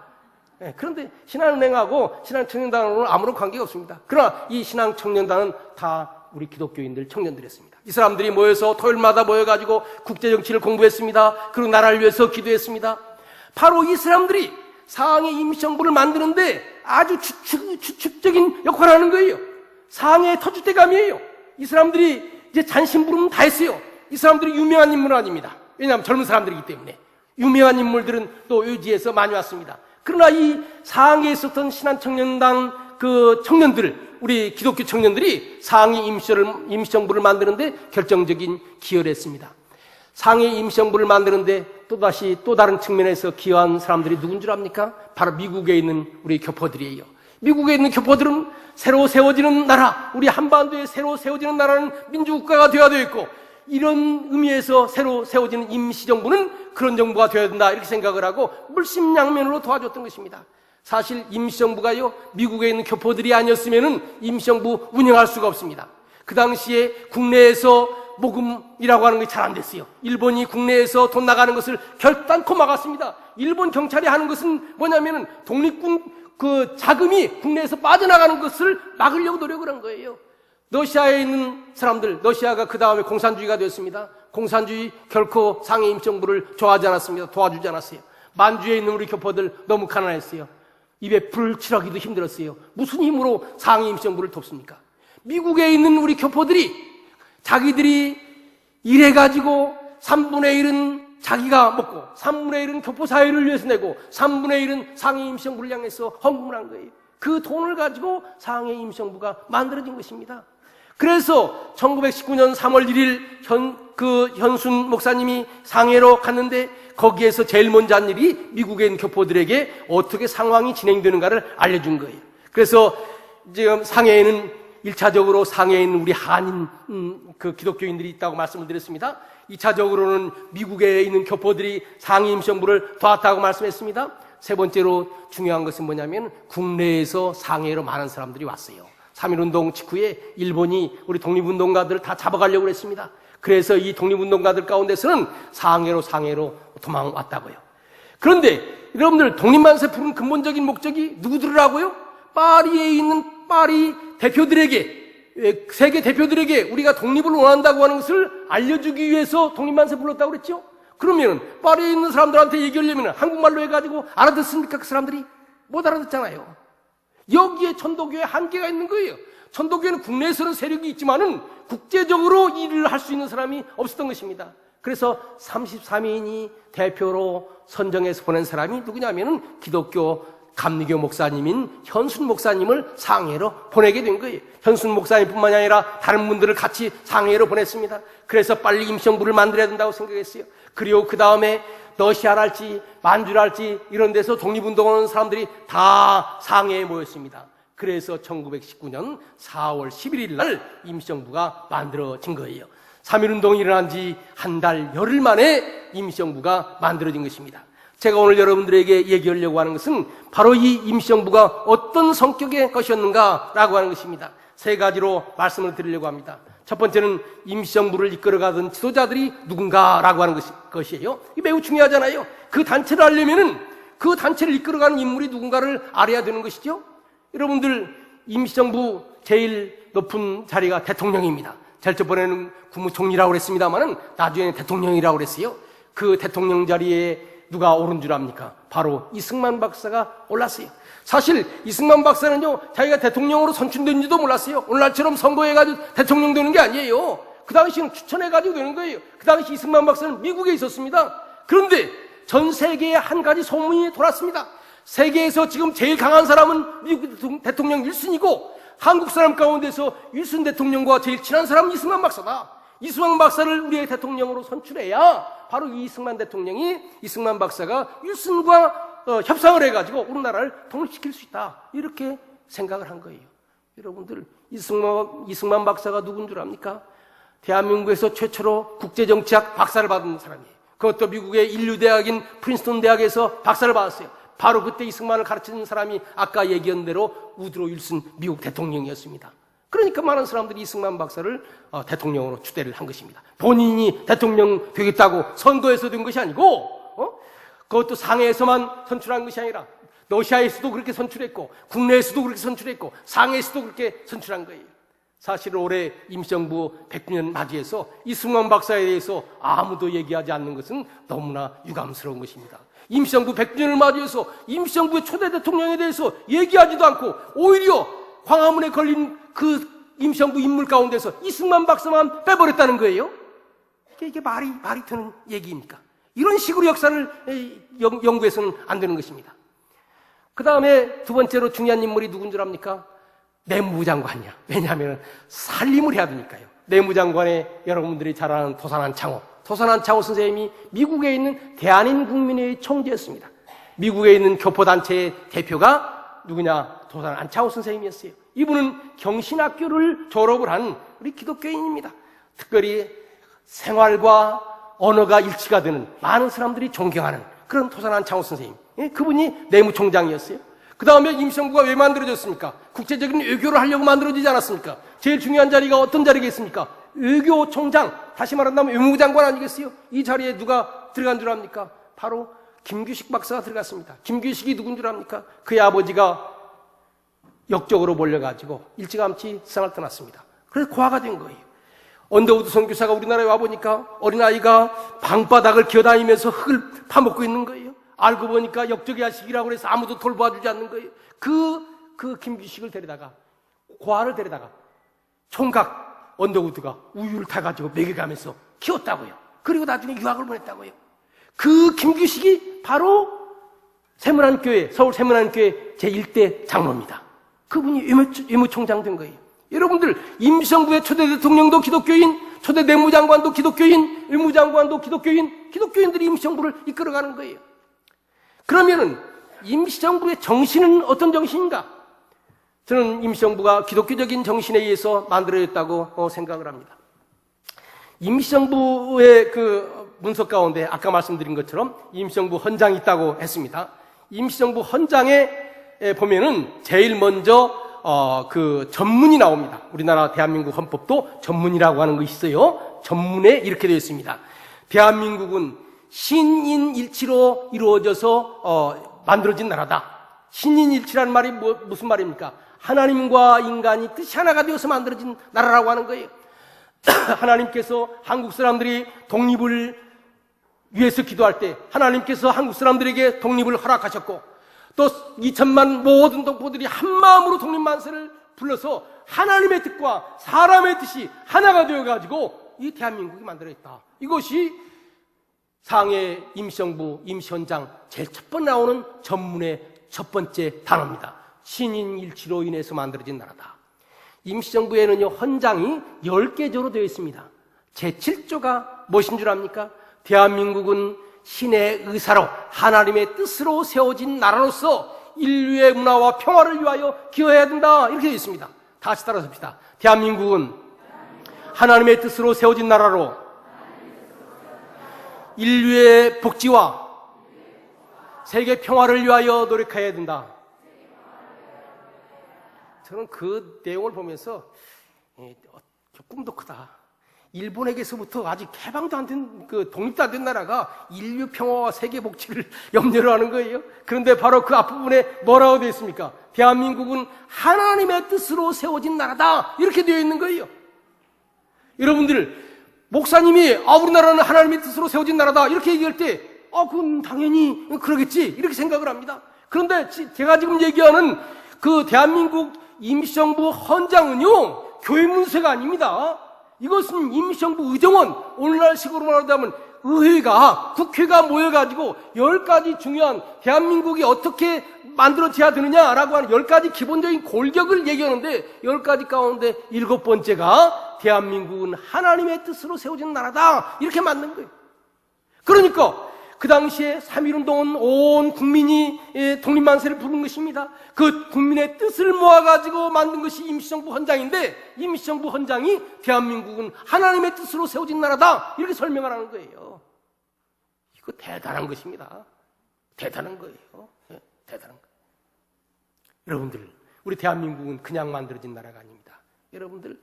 그런데 신한은행하고 신한청년단하고는 아무런 관계가 없습니다. 그러나 이 신한청년단은 다 우리 기독교인들 청년들이었습니다. 이 사람들이 모여서 토요일마다 모여가지고 국제정치를 공부했습니다. 그리고 나라를 위해서 기도했습니다. 바로 이 사람들이 상해 임시정부를 만드는데 아주 주축적인 역할을 하는 거예요. 상해의 터줏대감이에요. 이 사람들이 이제 잔심부름 다 했어요. 이 사람들이 유명한 인물은 아닙니다. 왜냐하면 젊은 사람들이기 때문에. 유명한 인물들은 또 의지에서 많이 왔습니다. 그러나 이 상해에 있었던 신한청년단 그 청년들, 우리 기독교 청년들이 상해 임시정부를 만드는데 결정적인 기여를 했습니다. 상해 임시정부를 만드는데 또다시 또 다른 측면에서 기여한 사람들이 누군 줄 압니까? 바로 미국에 있는 우리 교포들이에요. 미국에 있는 교포들은 새로 세워지는 나라, 우리 한반도에 새로 세워지는 나라는 민주국가가 되어야 되겠고, 이런 의미에서 새로 세워지는 임시정부는 그런 정부가 되어야 된다, 이렇게 생각을 하고 물심양면으로 도와줬던 것입니다. 사실 임시정부가요, 미국에 있는 교포들이 아니었으면 임시정부 운영할 수가 없습니다. 그 당시에 국내에서 모금이라고 하는 게 잘 안 됐어요. 일본이 국내에서 돈 나가는 것을 결단코 막았습니다. 일본 경찰이 하는 것은 뭐냐면은 독립군 그 자금이 국내에서 빠져나가는 것을 막으려고 노력을 한 거예요. 러시아에 있는 사람들, 러시아가 그 다음에 공산주의가 되었습니다. 공산주의 결코 상해 임시정부를 좋아하지 않았습니다. 도와주지 않았어요. 만주에 있는 우리 교포들 너무 가난했어요. 입에 불 칠하기도 힘들었어요. 무슨 힘으로 상해 임시정부를 돕습니까? 미국에 있는 우리 교포들이 자기들이 일해가지고 3분의 1은 자기가 먹고 3분의 1은 교포사회를 위해서 내고 3분의 1은 상해 임시정부를 향해서 헌금을 한 거예요. 그 돈을 가지고 상해 임시정부가 만들어진 것입니다. 그래서 1919년 3월 1일 현순 목사님이 상해로 갔는데 거기에서 제일 먼저 한 일이 미국에 있는 교포들에게 어떻게 상황이 진행되는가를 알려준 거예요. 그래서 지금 상해에는 1차적으로 상해에 있는 우리 한인 그 기독교인들이 있다고 말씀을 드렸습니다. 2차적으로는 미국에 있는 교포들이 상해 임시정부를 도왔다고 말씀했습니다. 세 번째로 중요한 것은 뭐냐면 국내에서 상해로 많은 사람들이 왔어요. 3.1운동 직후에 일본이 우리 독립운동가들을 다 잡아가려고 했습니다. 그래서 이 독립운동가들 가운데서는 상해로 도망왔다고요. 그런데 여러분들 독립만세 부른 근본적인 목적이 누구들이라고요? 파리에 있는 파리 대표들에게, 세계 대표들에게 우리가 독립을 원한다고 하는 것을 알려주기 위해서 독립만세 불렀다고 그랬죠? 그러면 파리에 있는 사람들한테 얘기하려면 한국말로 해가지고 알아듣습니까? 그 사람들이 못 알아듣잖아요. 여기에 천도교의 한계가 있는 거예요. 천도교회는 국내에서는 세력이 있지만은 국제적으로 일을 할 수 있는 사람이 없었던 것입니다. 그래서 33인이 대표로 선정해서 보낸 사람이 누구냐면은 기독교 감리교 목사님인 현순 목사님을 상해로 보내게 된 거예요. 현순 목사님뿐만이 아니라 다른 분들을 같이 상해로 보냈습니다. 그래서 빨리 임시정부를 만들어야 된다고 생각했어요. 그리고 그 다음에 러시아랄지 만주랄지 이런 데서 독립운동하는 사람들이 다 상해에 모였습니다. 그래서 1919년 4월 11일 날 임시정부가 만들어진 거예요. 3.1운동이 일어난 지 한 달 열흘 만에 임시정부가 만들어진 것입니다. 제가 오늘 여러분들에게 얘기하려고 하는 것은 바로 이 임시정부가 어떤 성격의 것이었는가라고 하는 것입니다. 세 가지로 말씀을 드리려고 합니다. 첫 번째는 임시정부를 이끌어가던 지도자들이 누군가라고 하는 것이에요. 이게 매우 중요하잖아요. 그 단체를 알려면은 그 단체를 이끌어가는 인물이 누군가를 알아야 되는 것이죠. 여러분들 임시정부 제일 높은 자리가 대통령입니다. 제일 저번에는 국무총리라고 그랬습니다만은 나중에는 대통령이라고 그랬어요. 그 대통령 자리에 누가 오른 줄 압니까? 바로 이승만 박사가 올랐어요. 사실 이승만 박사는요, 자기가 대통령으로 선출된지도 몰랐어요. 오늘날처럼 선거해가지고 대통령 되는 게 아니에요. 그 당시는 추천해가지고 되는 거예요. 그 당시 이승만 박사는 미국에 있었습니다. 그런데 전 세계에 한 가지 소문이 돌았습니다. 세계에서 지금 제일 강한 사람은 미국 대통령 1순위고 한국 사람 가운데서 1순 대통령과 제일 친한 사람은 이승만 박사다. 이승만 박사를 우리의 대통령으로 선출해야 바로 이승만 대통령이 이승만 박사가 1순과 협상을 해가지고 우리나라를 통일시킬 수 있다. 이렇게 생각을 한 거예요. 여러분들 이승만 박사가 누군 줄 압니까? 대한민국에서 최초로 국제정치학 박사를 받은 사람이에요. 그것도 미국의 인류대학인 프린스턴 대학에서 박사를 받았어요. 바로 그때 이승만을 가르치는 사람이 아까 얘기한 대로 우드로 윌슨 미국 대통령이었습니다. 그러니까 많은 사람들이 이승만 박사를 대통령으로 추대를 한 것입니다. 본인이 대통령 되겠다고 선거에서 된 것이 아니고 그것도 상해에서만 선출한 것이 아니라 러시아에서도 그렇게 선출했고 국내에서도 그렇게 선출했고 상해에서도 그렇게 선출한 거예요. 사실 올해 임시정부 100주년 맞이해서 이승만 박사에 대해서 아무도 얘기하지 않는 것은 너무나 유감스러운 것입니다. 임시정부 100주년을 맞이해서 임시정부의 초대 대통령에 대해서 얘기하지도 않고 오히려 광화문에 걸린 그 임시정부 인물 가운데서 이승만 박사만 빼버렸다는 거예요. 이게 말이 되는 얘기입니까? 이런 식으로 역사를 연구해서는 안 되는 것입니다. 그 다음에 두 번째로 중요한 인물이 누군 줄 압니까? 내무부 장관이야. 왜냐하면 살림을 해야 되니까요. 내무장관의 여러분들이 잘 아는 도산한 창호 선생님이 미국에 있는 대한인 국민회의 총재였습니다. 미국에 있는 교포단체의 대표가 누구냐? 도산한 창호 선생님이었어요. 이분은 경신학교를 졸업을 한 우리 기독교인입니다. 특별히 생활과 언어가 일치가 되는 많은 사람들이 존경하는 그런 도산한 창호 선생님. 그분이 내무총장이었어요. 그 다음에 임시정부가 왜 만들어졌습니까? 국제적인 외교를 하려고 만들어지지 않았습니까? 제일 중요한 자리가 어떤 자리겠습니까? 외교총장, 다시 말한다면 외무장관 아니겠어요? 이 자리에 누가 들어간 줄 압니까? 바로 김규식 박사가 들어갔습니다. 김규식이 누군 줄 압니까? 그의 아버지가 역적으로 몰려가지고 일찌감치 세상을 떠났습니다. 그래서 고아가 된 거예요. 언더우드 선교사가 우리나라에 와보니까 어린아이가 방바닥을 기어다니면서 흙을 파먹고 있는 거예요. 알고 보니까 역적의 자식이라고 해서 아무도 돌봐주지 않는 거예요. 그 김규식을 데려다가, 고아를 데려다가 총각 언더우드가 우유를 타가지고 먹여가면서 키웠다고요. 그리고 나중에 유학을 보냈다고요. 그 김규식이 바로 세문안교회, 서울 세문안교회 제1대 장로입니다. 그분이 외무총장 된 거예요. 여러분들, 임시정부의 초대 대통령도 기독교인, 초대 내무장관도 기독교인, 외무장관도 기독교인, 기독교인들이 임시정부를 이끌어가는 거예요. 그러면은 임시정부의 정신은 어떤 정신인가? 저는 임시정부가 기독교적인 정신에 의해서 만들어졌다고 생각을 합니다. 임시정부의 그 문서 가운데 아까 말씀드린 것처럼 임시정부 헌장이 있다고 했습니다. 임시정부 헌장에 보면은 제일 먼저 그 전문이 나옵니다. 우리나라 대한민국 헌법도 전문이라고 하는 것이 있어요. 전문에 이렇게 되어 있습니다. 대한민국은 신인일치로 이루어져서 만들어진 나라다. 신인일치라는 말이 무슨 말입니까? 하나님과 인간이 뜻이 하나가 되어서 만들어진 나라라고 하는 거예요. 하나님께서 한국 사람들이 독립을 위해서 기도할 때 하나님께서 한국 사람들에게 독립을 허락하셨고, 또 2천만 모든 동포들이 한마음으로 독립만세를 불러서 하나님의 뜻과 사람의 뜻이 하나가 되어가지고 이 대한민국이 만들어졌다. 이것이 상해 임시정부 임시헌장 제일 첫 번째 나오는 전문의 첫 번째 단어입니다. 신인일치로 인해서 만들어진 나라다. 임시정부에는요, 헌장이 10개조로 되어 있습니다. 제7조가 무엇인 줄 압니까? 대한민국은 신의 의사로 하나님의 뜻으로 세워진 나라로서 인류의 문화와 평화를 위하여 기여해야 된다. 이렇게 되어 있습니다. 다시 따라서 합시다. 대한민국은 하나님의 뜻으로 세워진 나라로 인류의 복지와 세계 평화를 위하여 노력해야 된다. 저는 그 내용을 보면서 꿈도 크다. 일본에게서부터 아직 개방도 안 된, 독립도 안 된 나라가 인류 평화와 세계 복지를 염려를 하는 거예요. 그런데 바로 그 앞부분에 뭐라고 되어 있습니까? 대한민국은 하나님의 뜻으로 세워진 나라다. 이렇게 되어 있는 거예요. 여러분들, 목사님이 우리나라는 하나님의 뜻으로 세워진 나라다. 이렇게 얘기할 때, 그건 당연히 그러겠지. 이렇게 생각을 합니다. 그런데 제가 지금 얘기하는 그 대한민국 임시정부 헌장은요, 교회 문서가 아닙니다. 이것은 임시정부 의정원, 오늘날식으로 말하자면 의회가, 국회가 모여가지고 10가지 중요한 대한민국이 어떻게 만들어져야 되느냐라고 하는 10가지 기본적인 골격을 얘기하는데, 10가지 가운데 7번째가 대한민국은 하나님의 뜻으로 세워진 나라다. 이렇게 만든 거예요. 그러니까 그 당시에 3.1운동은 온 국민이 독립만세를 부른 것입니다. 그 국민의 뜻을 모아가지고 만든 것이 임시정부 헌장인데, 임시정부 헌장이 대한민국은 하나님의 뜻으로 세워진 나라다. 이렇게 설명을 하는 거예요. 이거 대단한 것입니다. 대단한 거예요. 네, 대단한 거예요. 여러분들, 우리 대한민국은 그냥 만들어진 나라가 아닙니다. 여러분들,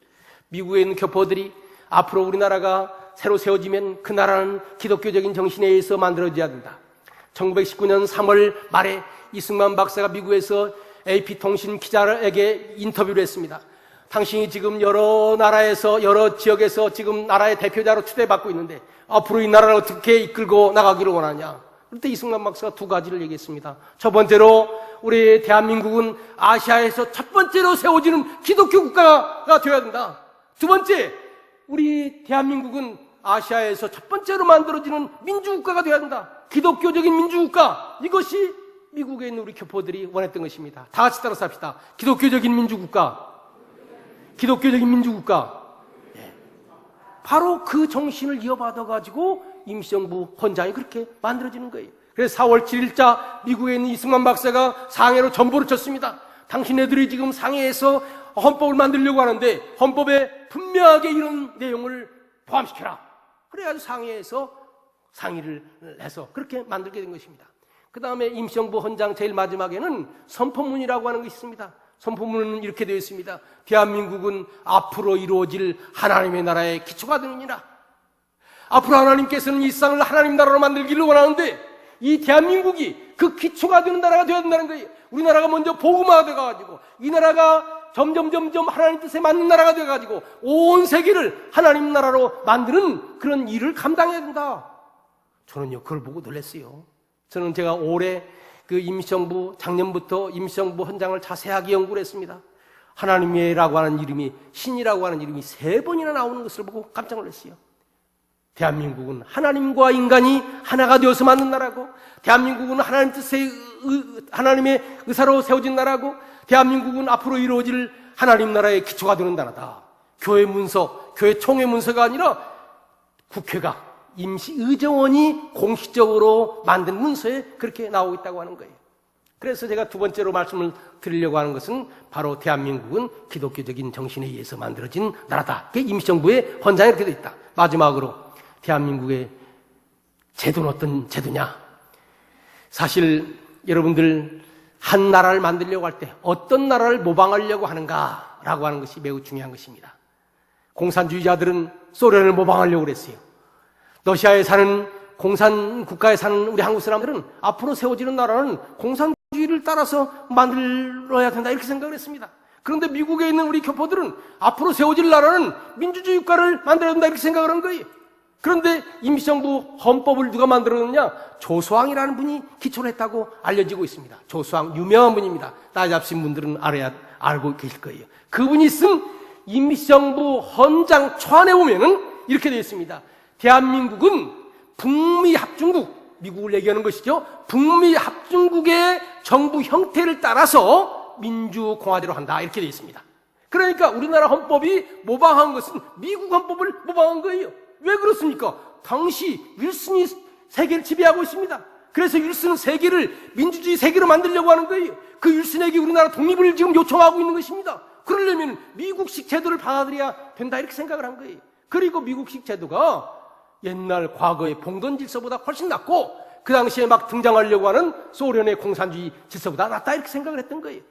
미국에 있는 교포들이 앞으로 우리나라가 새로 세워지면 그 나라는 기독교적인 정신에 의해서 만들어져야 된다. 1919년 3월 말에 이승만 박사가 미국에서 AP통신 기자에게 인터뷰를 했습니다. 당신이 지금 여러 나라에서, 여러 지역에서 지금 나라의 대표자로 추대받고 있는데 앞으로 이 나라를 어떻게 이끌고 나가기를 원하냐. 그때 이승만 박사가 2가지를 얘기했습니다. 첫 번째로 우리 대한민국은 아시아에서 첫 번째로 세워지는 기독교 국가가 되어야 된다. 두 번째, 우리 대한민국은 아시아에서 첫 번째로 만들어지는 민주국가가 되어야 한다. 기독교적인 민주국가. 이것이 미국에 있는 우리 교포들이 원했던 것입니다. 다 같이 따라서 합시다. 기독교적인 민주국가. 기독교적인 민주국가. 네. 바로 그 정신을 이어받아가지고 임시정부 헌장이 그렇게 만들어지는 거예요. 그래서 4월 7일자 미국에 있는 이승만 박사가 상해로 전보를 쳤습니다. 당신네들이 지금 상해에서 헌법을 만들려고 하는데 헌법에 분명하게 이런 내용을 포함시켜라. 그래가지고 상해에서 상의를 해서 그렇게 만들게 된 것입니다. 그 다음에 임시정부 헌장 제일 마지막에는 선포문이라고 하는 것이 있습니다. 선포문은 이렇게 되어 있습니다. 대한민국은 앞으로 이루어질 하나님의 나라의 기초가 되느니라. 앞으로 하나님께서는 이 세상을 하나님 나라로 만들기를 원하는데 이 대한민국이 그 기초가 되는 나라가 되어야 된다는 거예요. 우리나라가 먼저 복음화가 돼가지고 이 나라가 점점 하나님 뜻에 맞는 나라가 돼가지고 온 세계를 하나님 나라로 만드는 그런 일을 감당해야 된다. 저는요, 그걸 보고 놀랐어요. 저는 제가 올해 그 임시정부, 작년부터 임시정부 헌장을 자세하게 연구를 했습니다. 하나님이라고 하는 이름이, 신이라고 하는 이름이 3번이나 나오는 것을 보고 깜짝 놀랐어요. 대한민국은 하나님과 인간이 하나가 되어서 만든 나라고, 대한민국은 하나님 뜻의, 하나님의 의사로 세워진 나라고, 대한민국은 앞으로 이루어질 하나님 나라의 기초가 되는 나라다. 교회 문서, 교회 총회 문서가 아니라 국회가 임시의정원이 공식적으로 만든 문서에 그렇게 나오고 있다고 하는 거예요. 그래서 제가 두 번째로 말씀을 드리려고 하는 것은 바로 대한민국은 기독교적인 정신에 의해서 만들어진 나라다. 그게 임시정부의 헌장에 이렇게 되어 있다. 마지막으로 대한민국의 제도는 어떤 제도냐? 사실 여러분들 한 나라를 만들려고 할 때 어떤 나라를 모방하려고 하는가라고 하는 것이 매우 중요한 것입니다. 공산주의자들은 소련을 모방하려고 그랬어요. 러시아에 사는 공산 국가에 사는 우리 한국 사람들은 앞으로 세워지는 나라는 공산주의를 따라서 만들어야 된다 이렇게 생각을 했습니다. 그런데 미국에 있는 우리 교포들은 앞으로 세워질 나라는 민주주의 국가를 만들어야 된다 이렇게 생각을 한 거예요. 그런데 임시정부 헌법을 누가 만들었느냐? 조수왕이라는 분이 기초를 했다고 알려지고 있습니다. 조수왕 유명한 분입니다. 나이 잡신 분들은 알고 계실 거예요. 그분이 쓴 임시정부 헌장 초안에 보면은 이렇게 되어 있습니다. 대한민국은 북미 합중국, 미국을 얘기하는 것이죠. 북미 합중국의 정부 형태를 따라서 민주공화제로 한다 이렇게 되어 있습니다. 그러니까 우리나라 헌법이 모방한 것은 미국 헌법을 모방한 거예요. 왜 그렇습니까? 당시 윌슨이 세계를 지배하고 있습니다. 그래서 윌슨은 세계를 민주주의 세계로 만들려고 하는 거예요. 그 윌슨에게 우리나라 독립을 지금 요청하고 있는 것입니다. 그러려면 미국식 제도를 받아들여야 된다 이렇게 생각을 한 거예요. 그리고 미국식 제도가 옛날 과거의 봉건 질서보다 훨씬 낫고 그 당시에 막 등장하려고 하는 소련의 공산주의 질서보다 낫다 이렇게 생각을 했던 거예요.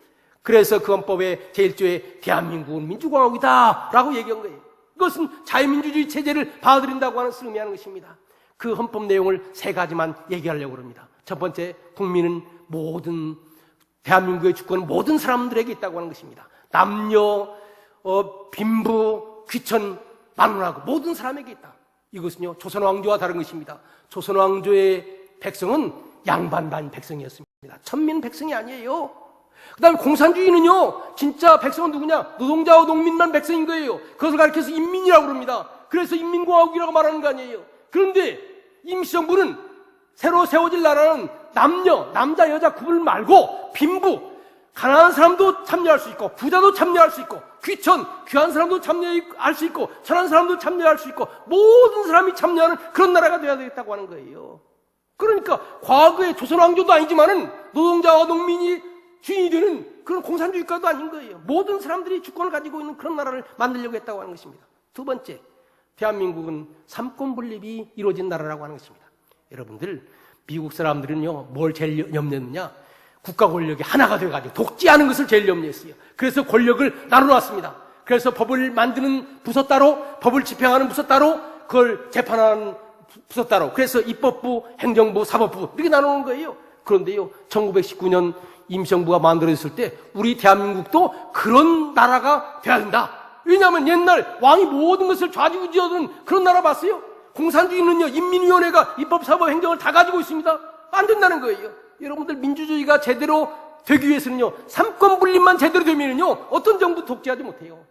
그래서 그 헌법의 제1조에 대한민국은 민주공화국이다 라고 얘기한 거예요. 그것은 자유민주주의 체제를 받아들인다고 하는 것을 의미하는 것입니다. 그 헌법 내용을 세 가지만 얘기하려고 합니다. 첫 번째, 국민은 모든 대한민국의 주권은 모든 사람들에게 있다고 하는 것입니다. 남녀, 빈부, 귀천, 만문하고 모든 사람에게 있다. 이것은요 조선왕조와 다른 것입니다. 조선왕조의 백성은 양반반 백성이었습니다. 천민 백성이 아니에요. 그 다음에 공산주의는요 진짜 백성은 누구냐? 노동자와 농민만 백성인 거예요. 그것을 가리켜서 인민이라고 그럽니다. 그래서 인민공화국이라고 말하는 거 아니에요. 그런데 임시정부는 새로 세워질 나라는 남자 여자 구분 말고 빈부, 가난한 사람도 참여할 수 있고 부자도 참여할 수 있고 귀천, 귀한 사람도 참여할 수 있고 천한 사람도 참여할 수 있고 모든 사람이 참여하는 그런 나라가 되어야 되겠다고 하는 거예요. 그러니까 과거의 조선왕조도 아니지만은 노동자와 농민이 주인이 되는 그런 공산주의 국가도 아닌 거예요. 모든 사람들이 주권을 가지고 있는 그런 나라를 만들려고 했다고 하는 것입니다. 두 번째, 대한민국은 삼권 분립이 이루어진 나라라고 하는 것입니다. 여러분들 미국 사람들은요 뭘 제일 염려했느냐? 국가 권력이 하나가 돼가지고 독재하는 것을 제일 염려했어요. 그래서 권력을 나눠놨습니다. 그래서 법을 만드는 부서 따로, 법을 집행하는 부서 따로, 그걸 재판하는 부서 따로. 그래서 입법부, 행정부, 사법부 이렇게 나누는 거예요. 그런데요 1919년 임시정부가 만들어졌을 때 우리 대한민국도 그런 나라가 돼야 된다. 왜냐하면 옛날 왕이 모든 것을 좌지우지하던 그런 나라 봤어요? 공산주의는요 인민위원회가 입법, 사법, 행정을 다 가지고 있습니다. 안 된다는 거예요. 여러분들 민주주의가 제대로 되기 위해서는요 삼권 분립만 제대로 되면은요 어떤 정부 독재하지 못해요.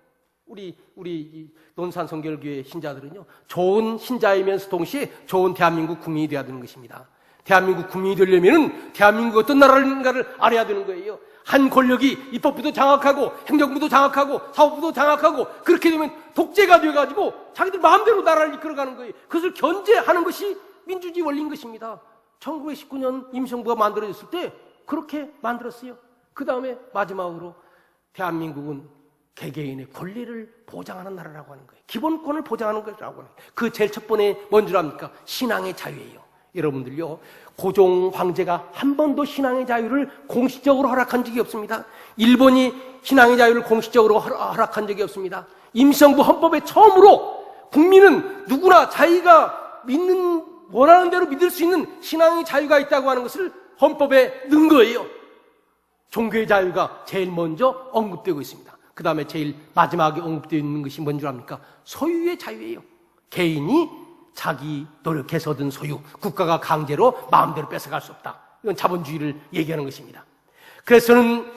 우리 논산 성결교회 신자들은요 좋은 신자이면서 동시에 좋은 대한민국 국민이 되어야 되는 것입니다. 대한민국 국민이 되려면은 대한민국 어떤 나라인가를 알아야 되는 거예요. 한 권력이 입법부도 장악하고 행정부도 장악하고 사법부도 장악하고 그렇게 되면 독재가 돼가지고 자기들 마음대로 나라를 이끌어가는 거예요. 그것을 견제하는 것이 민주주의 원리인 것입니다. 1919년 임시정부가 만들어졌을 때 그렇게 만들었어요. 그 다음에 마지막으로 대한민국은 개개인의 권리를 보장하는 나라라고 하는 거예요. 기본권을 보장하는 거라고 하는 거예요. 그 제일 첫 번에 뭔 줄 압니까? 신앙의 자유예요. 여러분들요 고종 황제가 한 번도 신앙의 자유를 공식적으로 허락한 적이 없습니다. 일본이 신앙의 자유를 공식적으로 허락한 적이 없습니다. 임시정부 헌법에 처음으로 국민은 누구나 자기가 원하는 대로 믿을 수 있는 신앙의 자유가 있다고 하는 것을 헌법에 넣은 거예요. 종교의 자유가 제일 먼저 언급되고 있습니다. 그 다음에 제일 마지막에 언급되어 있는 것이 뭔 줄 압니까? 소유의 자유예요. 개인이 자기 노력해서 얻은 소유, 국가가 강제로 마음대로 뺏어갈 수 없다. 이건 자본주의를 얘기하는 것입니다. 그래서 저는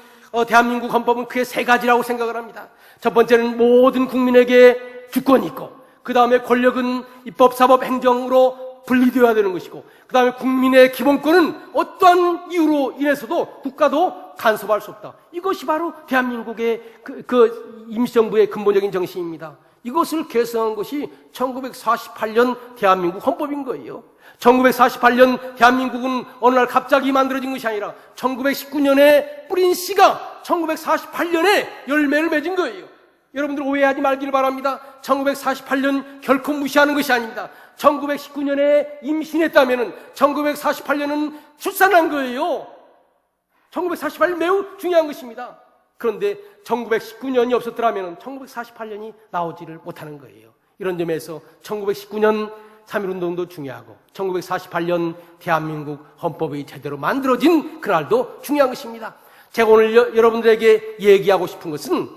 대한민국 헌법은 크게 세 가지라고 생각을 합니다. 첫 번째는 모든 국민에게 주권이 있고, 그 다음에 권력은 입법, 사법, 행정으로 분리되어야 되는 것이고, 그 다음에 국민의 기본권은 어떠한 이유로 인해서도 국가도 간섭할 수 없다. 이것이 바로 대한민국의 그 임시정부의 근본적인 정신입니다. 이것을 개성한 것이 1948년 대한민국 헌법인 거예요. 1948년 대한민국은 어느 날 갑자기 만들어진 것이 아니라 1919년에 뿌린 씨가 1948년에 열매를 맺은 거예요. 여러분들 오해하지 말기를 바랍니다. 1948년 결코 무시하는 것이 아닙니다. 1919년에 임신했다면 1948년은 출산한 거예요. 1948년 매우 중요한 것입니다. 그런데 1919년이 없었더라면 1948년이 나오지를 못하는 거예요. 이런 점에서 1919년 3.1운동도 중요하고 1948년 대한민국 헌법이 제대로 만들어진 그날도 중요한 것입니다. 제가 오늘 여러분들에게 얘기하고 싶은 것은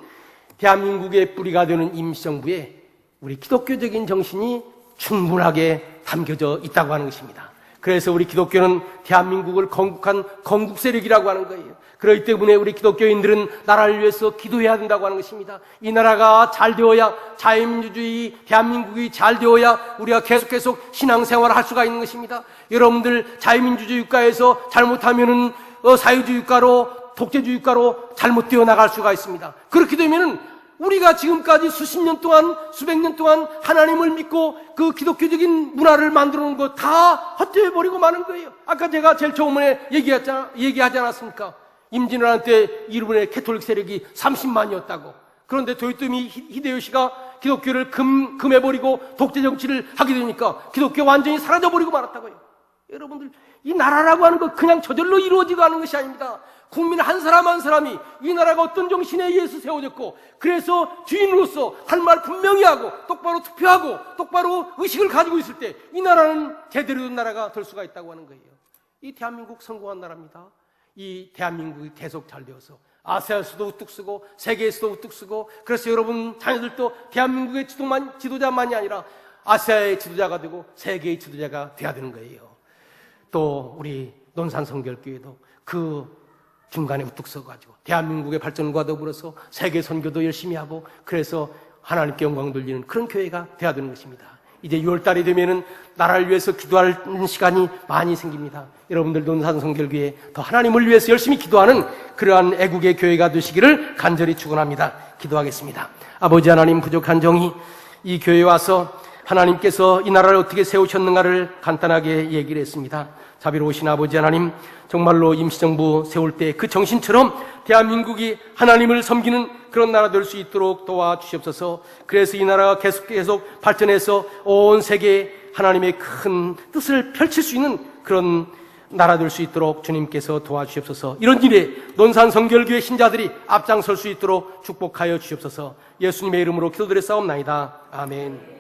대한민국의 뿌리가 되는 임시정부에 우리 기독교적인 정신이 충분하게 담겨져 있다고 하는 것입니다. 그래서 우리 기독교는 대한민국을 건국한 건국세력이라고 하는 거예요. 그렇기 때문에 우리 기독교인들은 나라를 위해서 기도해야 된다고 하는 것입니다. 이 나라가 잘 되어야, 자유민주주의 대한민국이 잘 되어야 우리가 계속 신앙생활을 할 수가 있는 것입니다. 여러분들 자유민주주의 국가에서 잘못하면은 사회주의 국가로, 독재주의 국가로 잘못되어 나갈 수가 있습니다. 그렇게 되면은 우리가 지금까지 수십 년 동안, 수백 년 동안 하나님을 믿고 그 기독교적인 문화를 만들어 놓은 거 다 헛되어버리고 마는 거예요. 아까 제가 제일 처음에 얘기하지 않았습니까? 임진왜란 때 일본의 캐톨릭 세력이 30만이었다고. 그런데 도요토미 히데요시가 기독교를 금해버리고 독재 정치를 하게 되니까 기독교 완전히 사라져버리고 말았다고요. 여러분들, 이 나라라고 하는 거 그냥 저절로 이루어지고 하는 것이 아닙니다. 국민 한 사람 한 사람이 이 나라가 어떤 정신에 의해서 세워졌고, 그래서 주인으로서 할 말 분명히 하고 똑바로 투표하고 똑바로 의식을 가지고 있을 때 이 나라는 제대로 된 나라가 될 수가 있다고 하는 거예요. 이 대한민국 성공한 나라입니다. 이 대한민국이 계속 잘 되어서 아세아에서도 우뚝 쓰고 세계에서도 우뚝 쓰고, 그래서 여러분 자녀들도 대한민국의 지도자만이 아니라 아시아의 지도자가 되고 세계의 지도자가 돼야 되는 거예요. 또 우리 논산성결교회도 그 중간에 우뚝 서가지고 대한민국의 발전과 더불어서 세계 선교도 열심히 하고, 그래서 하나님께 영광 돌리는 그런 교회가 돼야 되는 것입니다. 이제 6월달이 되면은 나라를 위해서 기도하는 시간이 많이 생깁니다. 여러분들 논산성결교회 더 하나님을 위해서 열심히 기도하는 그러한 애국의 교회가 되시기를 간절히 축원합니다. 기도하겠습니다. 아버지 하나님, 부족한 정의, 이 교회에 와서 하나님께서 이 나라를 어떻게 세우셨는가를 간단하게 얘기를 했습니다. 자비로우신 아버지 하나님, 정말로 임시정부 세울 때 그 정신처럼 대한민국이 하나님을 섬기는 그런 나라 될 수 있도록 도와주시옵소서. 그래서 이 나라가 계속 발전해서 온 세계에 하나님의 큰 뜻을 펼칠 수 있는 그런 나라 될 수 있도록 주님께서 도와주시옵소서. 이런 일에 논산성결교회 신자들이 앞장설 수 있도록 축복하여 주시옵소서. 예수님의 이름으로 기도드렸사옵나이다. 아멘.